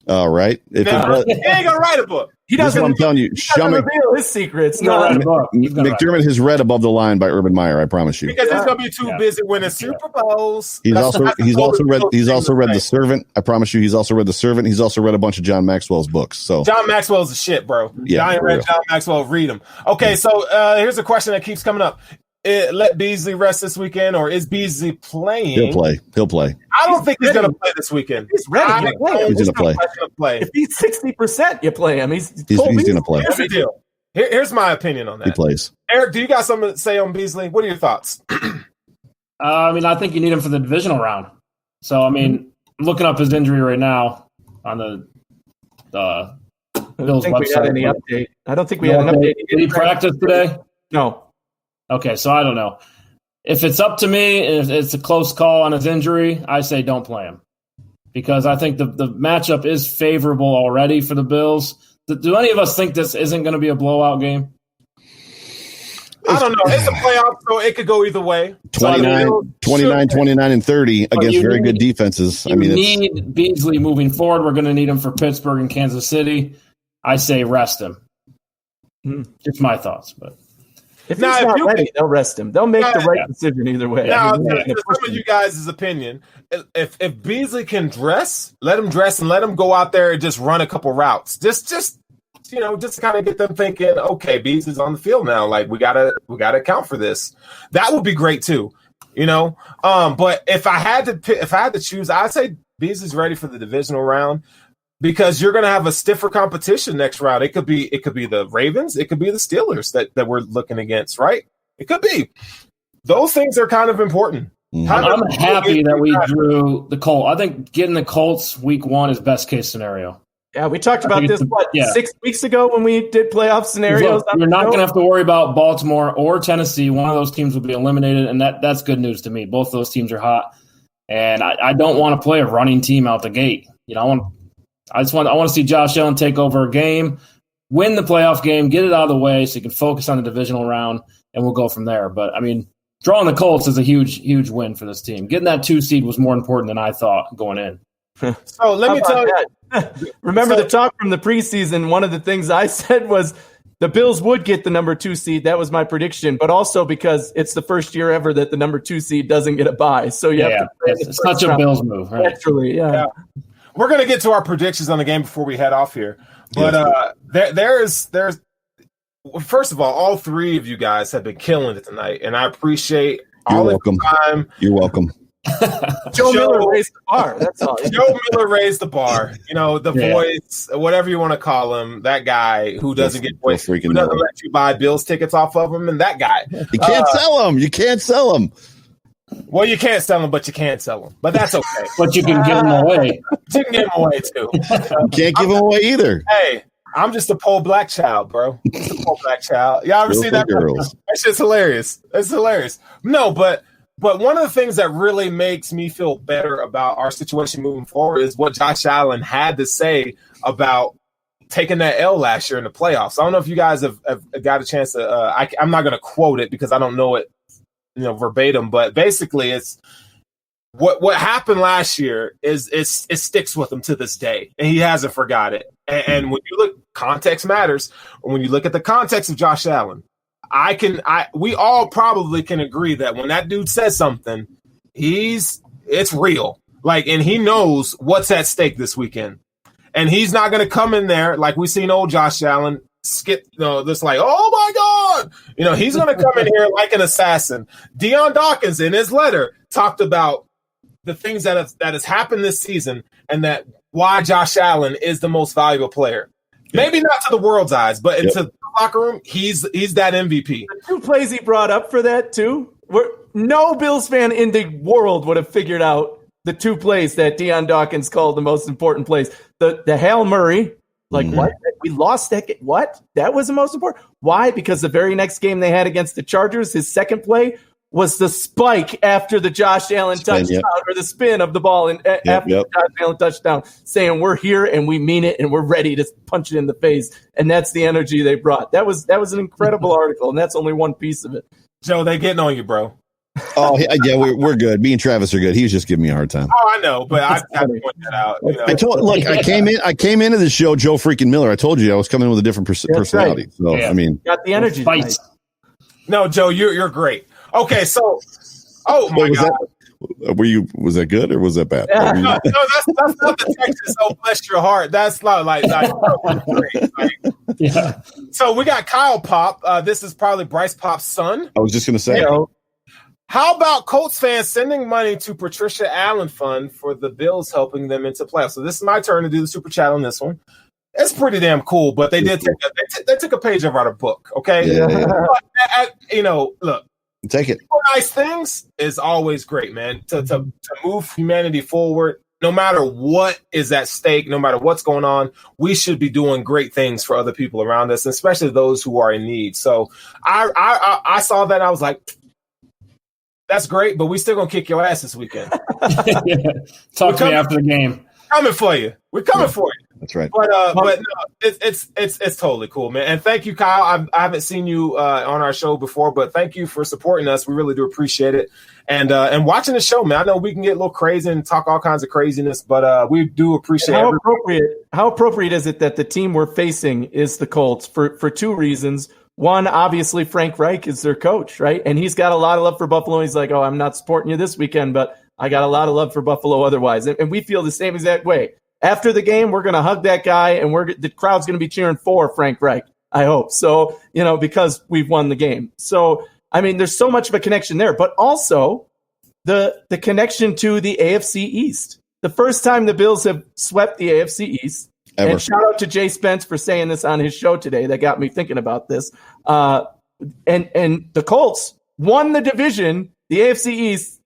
All right. He ain't gonna write a book. He doesn't. I'm telling you, reveal his secrets. McDermott has read Above the Line by Urban Meyer. I promise you. Because he's gonna be too busy winning Super Bowls. He's also read The Servant. I promise you, he's also read The Servant. He's also read a bunch of John Maxwell's books. So John Maxwell's a shit, bro. Yeah, I ain't read John Maxwell. Read him. Okay, so here's a question that keeps coming up. let Beasley rest this weekend, or is Beasley playing? He'll play. I don't think he's going to play this weekend. He's ready. He's going to play. If he's 60%, you play him. He's going to play. Here's the deal. Here's my opinion on that. He plays. Eric, do you got something to say on Beasley? What are your thoughts? I think you need him for the divisional round. So, I'm looking up his injury right now on the Bills website. I don't think we had an update. Did he practice today? No. Okay, so I don't know. If it's up to me, if it's a close call on his injury, I say don't play him. Because I think the matchup is favorable already for the Bills. Do any of us think this isn't going to be a blowout game? I don't know. It's a playoff, so it could go either way. 29, and 30 against very good defenses. You need Beasley moving forward. We're going to need him for Pittsburgh and Kansas City. I say rest him. It's my thoughts, but if he's not ready, they'll rest him. They'll make the right decision either way. Now, some of you guys' opinion, if Beasley can dress, let him dress and let him go out there and just run a couple routes. Just kind of get them thinking, okay, Beasley's on the field now. Like we gotta account for this. That would be great too. But if I had to choose, I'd say Beasley's ready for the divisional round. Because you're going to have a stiffer competition next round. It could be the Ravens. It could be the Steelers that we're looking against, right? It could be. Those things are kind of important. I'm happy that we drew the Colts. I think getting the Colts week 1 is best case scenario. Yeah, we talked about this 6 weeks ago when we did playoff scenarios. Look, you're not going to have to worry about Baltimore or Tennessee. One of those teams will be eliminated, and that's good news to me. Both those teams are hot, and I don't want to play a running team out the gate. I want to see Josh Allen take over a game, win the playoff game, get it out of the way so you can focus on the divisional round, and we'll go from there. But, drawing the Colts is a huge, huge win for this team. Getting that 2 seed was more important than I thought going in. So let me tell you. Remember the talk from the preseason, one of the things I said was the Bills would get the number 2 seed. That was my prediction, but also because it's the first year ever that the number 2 seed doesn't get a bye. So you have to play it's such a Bills move. Right? Naturally, yeah. We're going to get to our predictions on the game before we head off here. But there's first of all 3 of you guys have been killing it tonight, and I appreciate all of the time. You're welcome. Joe Miller raised the bar. That's all. Joe Miller raised the bar. Voice, whatever you want to call him, that guy who doesn't get voice, who doesn't let you buy Bills tickets off of him, and that guy. You can't sell him. You can't sell him. Well, you can't sell them, but you can sell them. But that's okay. But you can give them away. You can give them away, too. You can't give them away either. Hey, I'm just a poor black child, bro. Just a poor black child. Y'all ever see that? Girls. That shit's hilarious. It's hilarious. No, but one of the things that really makes me feel better about our situation moving forward is what Josh Allen had to say about taking that L last year in the playoffs. I don't know if you guys have got a chance to I'm not going to quote it because I don't know it verbatim, but basically it's what happened last year is it sticks with him to this day, and he hasn't forgot it. And when you look, context matters. When you look at the context of Josh Allen, we all probably can agree that when that dude says something, it's real. And he knows what's at stake this weekend, and he's not going to come in there like we seen old Josh Allen. This oh my God, he's going to come in here like an assassin. Deion Dawkins in his letter talked about the things that has happened this season and that why Josh Allen is the most valuable player. Maybe not to the world's eyes, but into the locker room, he's that MVP. The 2 plays he brought up for that too. No Bills fan in the world would have figured out the 2 plays that Deion Dawkins called the most important plays. The Hail Murray. What? We lost that game. What? That was the most important. Why? Because the very next game they had against the Chargers, his second play was the spike after the Josh Allen touchdown or the spin of the ball after the Josh Allen touchdown, saying we're here and we mean it and we're ready to punch it in the face. And that's the energy they brought. That was an incredible article, and that's only one piece of it. Joe, they getting on you, bro. Oh, yeah, we're good. Me and Travis are good. He was just giving me a hard time. Oh, I know, but I have to point that out. I came into the show, Joe freaking Miller. I told you I was coming in with a different personality. Right. So, got the energy. No, Joe, you're great. Okay, so, oh my God. Was that good or was that bad? Yeah. No, that's not the Texas. Oh, bless your heart. That's not like great. Yeah. So we got Kyle Pop. This is probably Bryce Pop's son. I was just going to say. How about Colts fans sending money to Patricia Allen Fund for the Bills helping them into playoffs? So this is my turn to do the super chat on this one. It's pretty damn cool, but they did they took a page out of our book. Okay, Yeah. But, look. Take it. Nice things is always great, man. To move humanity forward, no matter what is at stake, no matter what's going on, we should be doing great things for other people around us, especially those who are in need. So I saw that and I was like, that's great, but we still gonna kick your ass this weekend. Talk to me after the game. Coming for you. We're coming for you. That's right. But no, it's totally cool, man. And thank you, Kyle. I haven't seen you on our show before, but thank you for supporting us. We really do appreciate it. And watching the show, man. I know we can get a little crazy and talk all kinds of craziness, but we do appreciate it. How appropriate is it that the team we're facing is the Colts for two reasons? One, obviously, Frank Reich is their coach, right? And he's got a lot of love for Buffalo. He's like, oh, I'm not supporting you this weekend, but I got a lot of love for Buffalo otherwise. And we feel the same exact way. After the game, we're going to hug that guy, and the crowd's going to be cheering for Frank Reich, I hope. So, because we've won the game. So, I mean, there's so much of a connection there, but also the connection to the AFC East. The first time the Bills have swept the AFC East. Ever. And shout out to Jay Spence for saying this on his show today. That got me thinking about this. And the Colts won the division, the AFC East,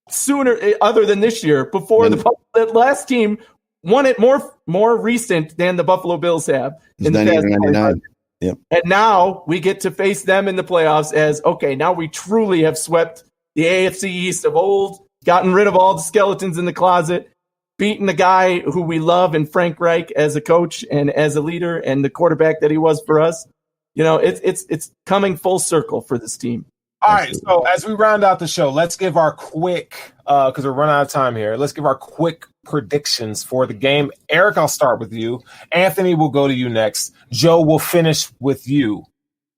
sooner, other than this year, before the last team won it more recent than the Buffalo Bills have. In the past 99. Yep. And now we get to face them in the playoffs as, okay, now we truly have swept the AFC East of old, gotten rid of all the skeletons in the closet, beaten the guy who we love in Frank Reich as a coach and as a leader and the quarterback that he was for us. It's coming full circle for this team. All right, so as we round out the show, let's give our quick, because we're running out of time here, let's give our quick predictions for the game. Eric, I'll start with you. Anthony, will go to you next. Joe, will finish with you.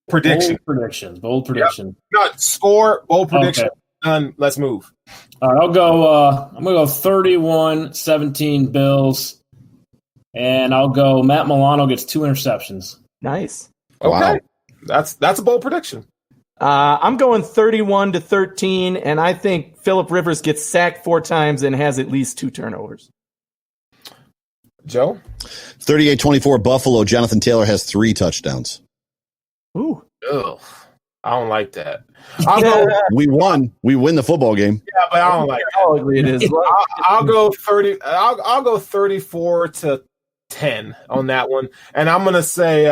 Prediction. Bold prediction. Yep. Not score, bold prediction. Okay. Done. Let's move. All right, I'm going to go 31-17 Bills, and I'll go Matt Milano gets 2 interceptions. Nice. Okay. Wow. That's a bold prediction. I'm going 31-13, and I think Phillip Rivers gets sacked 4 times and has at least 2 turnovers. Joe? 38-24 Buffalo. Jonathan Taylor has 3 touchdowns. Ooh. Ugh. I don't like that. We won. We win the football game. Yeah, but I don't like how ugly it is. I'll go 30. I'll go 34-10 on that one, and I'm gonna say.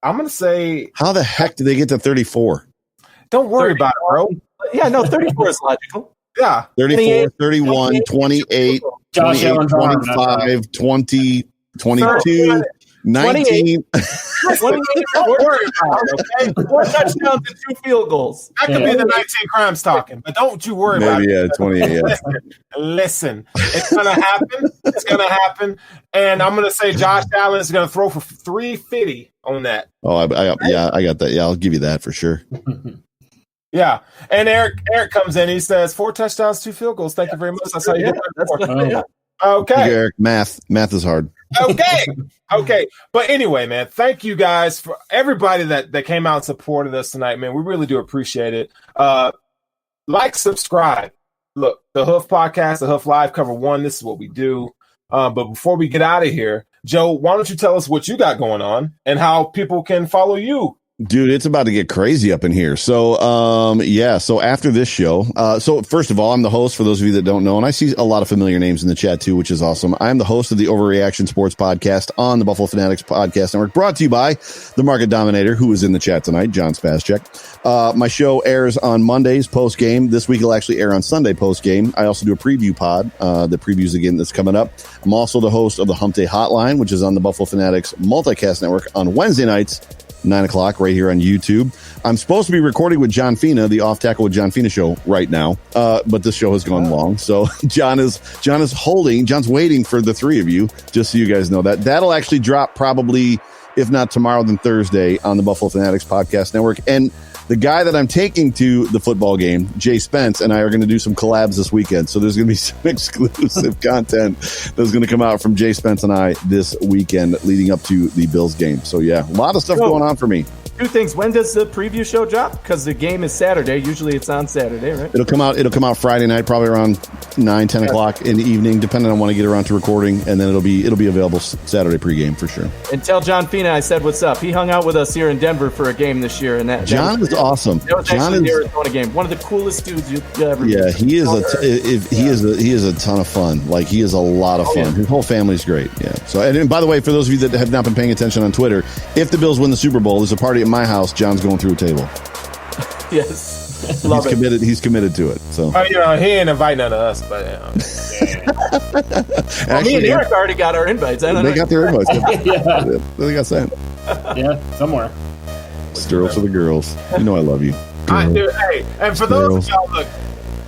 How the heck did they get to 34? Don't worry about it, bro. Yeah, no, 34 is logical. Yeah. 34, 31, 28, 28, 25, 20, 22, 19. Don't worry about it, okay? 4 touchdowns and 2 field goals. That could be the 19 crimes talking, but don't you worry about it. Yeah, 28, yeah. Listen, it's going to happen. It's going to happen. And I'm going to say Josh Allen is going to throw for 350 on that. Oh, I got that. Yeah, I'll give you that for sure. Yeah. And Eric comes in. He says 4 touchdowns, 2 field goals. Thank you very much. That's how you get that. Okay. Eric, math is hard. Okay. But anyway, man, thank you guys for everybody that came out and supported us tonight, man. We really do appreciate it. Like, subscribe. Look, the Hoof Podcast, the Hoof Live Cover 1, this is what we do. But before we get out of here, Joe, why don't you tell us what you got going on and how people can follow you? Dude, it's about to get crazy up in here. So, so after this show, so first of all, I'm the host for those of you that don't know, and I see a lot of familiar names in the chat too, which is awesome. I'm the host of the Overreaction Sports Podcast on the Buffalo Fanatics Podcast Network, brought to you by the Market Dominator, who is in the chat tonight, John Spazcheck. My show airs on Mondays post game. This week it'll actually air on Sunday post game. I also do a preview pod that previews the game that's coming up. I'm also the host of the Hump Day Hotline, which is on the Buffalo Fanatics Multicast Network on Wednesday nights, 9:00 right here on YouTube. I'm supposed to be recording with John Fina, the Off Tackle with John Fina show right now. But this show has gone long. So John's waiting for the 3 of you, just so you guys know that. That'll actually drop probably, if not tomorrow, then Thursday on the Buffalo Fanatics Podcast Network. And the guy that I'm taking to the football game, Jay Spence, and I are going to do some collabs this weekend. So there's going to be some exclusive content that's going to come out from Jay Spence and I this weekend leading up to the Bills game. So yeah, a lot of stuff going on for me. Two things. When does the preview show drop? Because the game is Saturday. Usually it's on Saturday, right? It'll come out Friday night, probably around 9-10 o'clock in the evening, depending on when I get around to recording, and then it'll be available Saturday pregame for sure. And tell John Fina I said what's up. He hung out with us here in Denver for a game this year, and John is awesome. That was actually the Arizona game. One of the coolest dudes you'll ever meet. Yeah, he is a ton of fun. Like, he is a lot of fun. Yeah. His whole family's great. Yeah. So, and by the way, for those of you that have not been paying attention on Twitter, if the Bills win the Super Bowl, there's a party at my house. John's going through a table. Yes. He's committed. He's committed to it. So he ain't inviting none of us, but Actually, me and Eric already got our invites. They got their invites. Yeah. They got sent. Yeah, somewhere. Stir for the girls. You know I love you. Hey, and for those of y'all, look,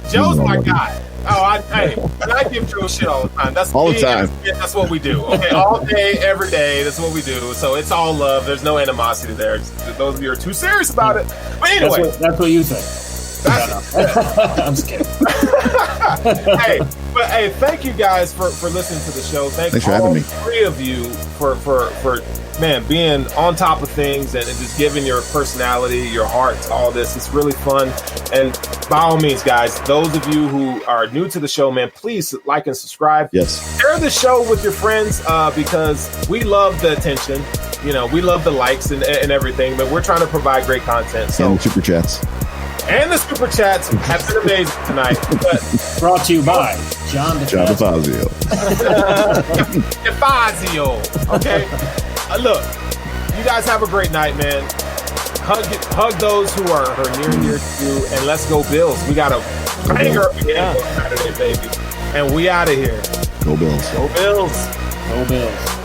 Joe's my guy. I give Joe shit all the time. That's all the time. That's what we do. Okay, all day, every day. That's what we do. So it's all love. There's no animosity there. Those of you are too serious about it. But anyway, that's what you think. I'm just kidding. Hey, thank you guys for listening to the show. Thanks for having me. 3 of you for being on top of things and just giving your personality, your heart to all this. It's really fun. And by all means, guys, those of you who are new to the show, man, please like and subscribe. Yes. Share the show with your friends because we love the attention. You know, we love the likes and everything, but we're trying to provide great content. So, and the super chats. And the super chats have been amazing tonight. But brought to you by John DeFazio. DeFazio. Okay. Look, you guys have a great night, man. Hug those who are near and dear to you, and let's go Bills. We got a banger up again Saturday, baby. And we out of here. Go Bills. Go Bills. Go Bills.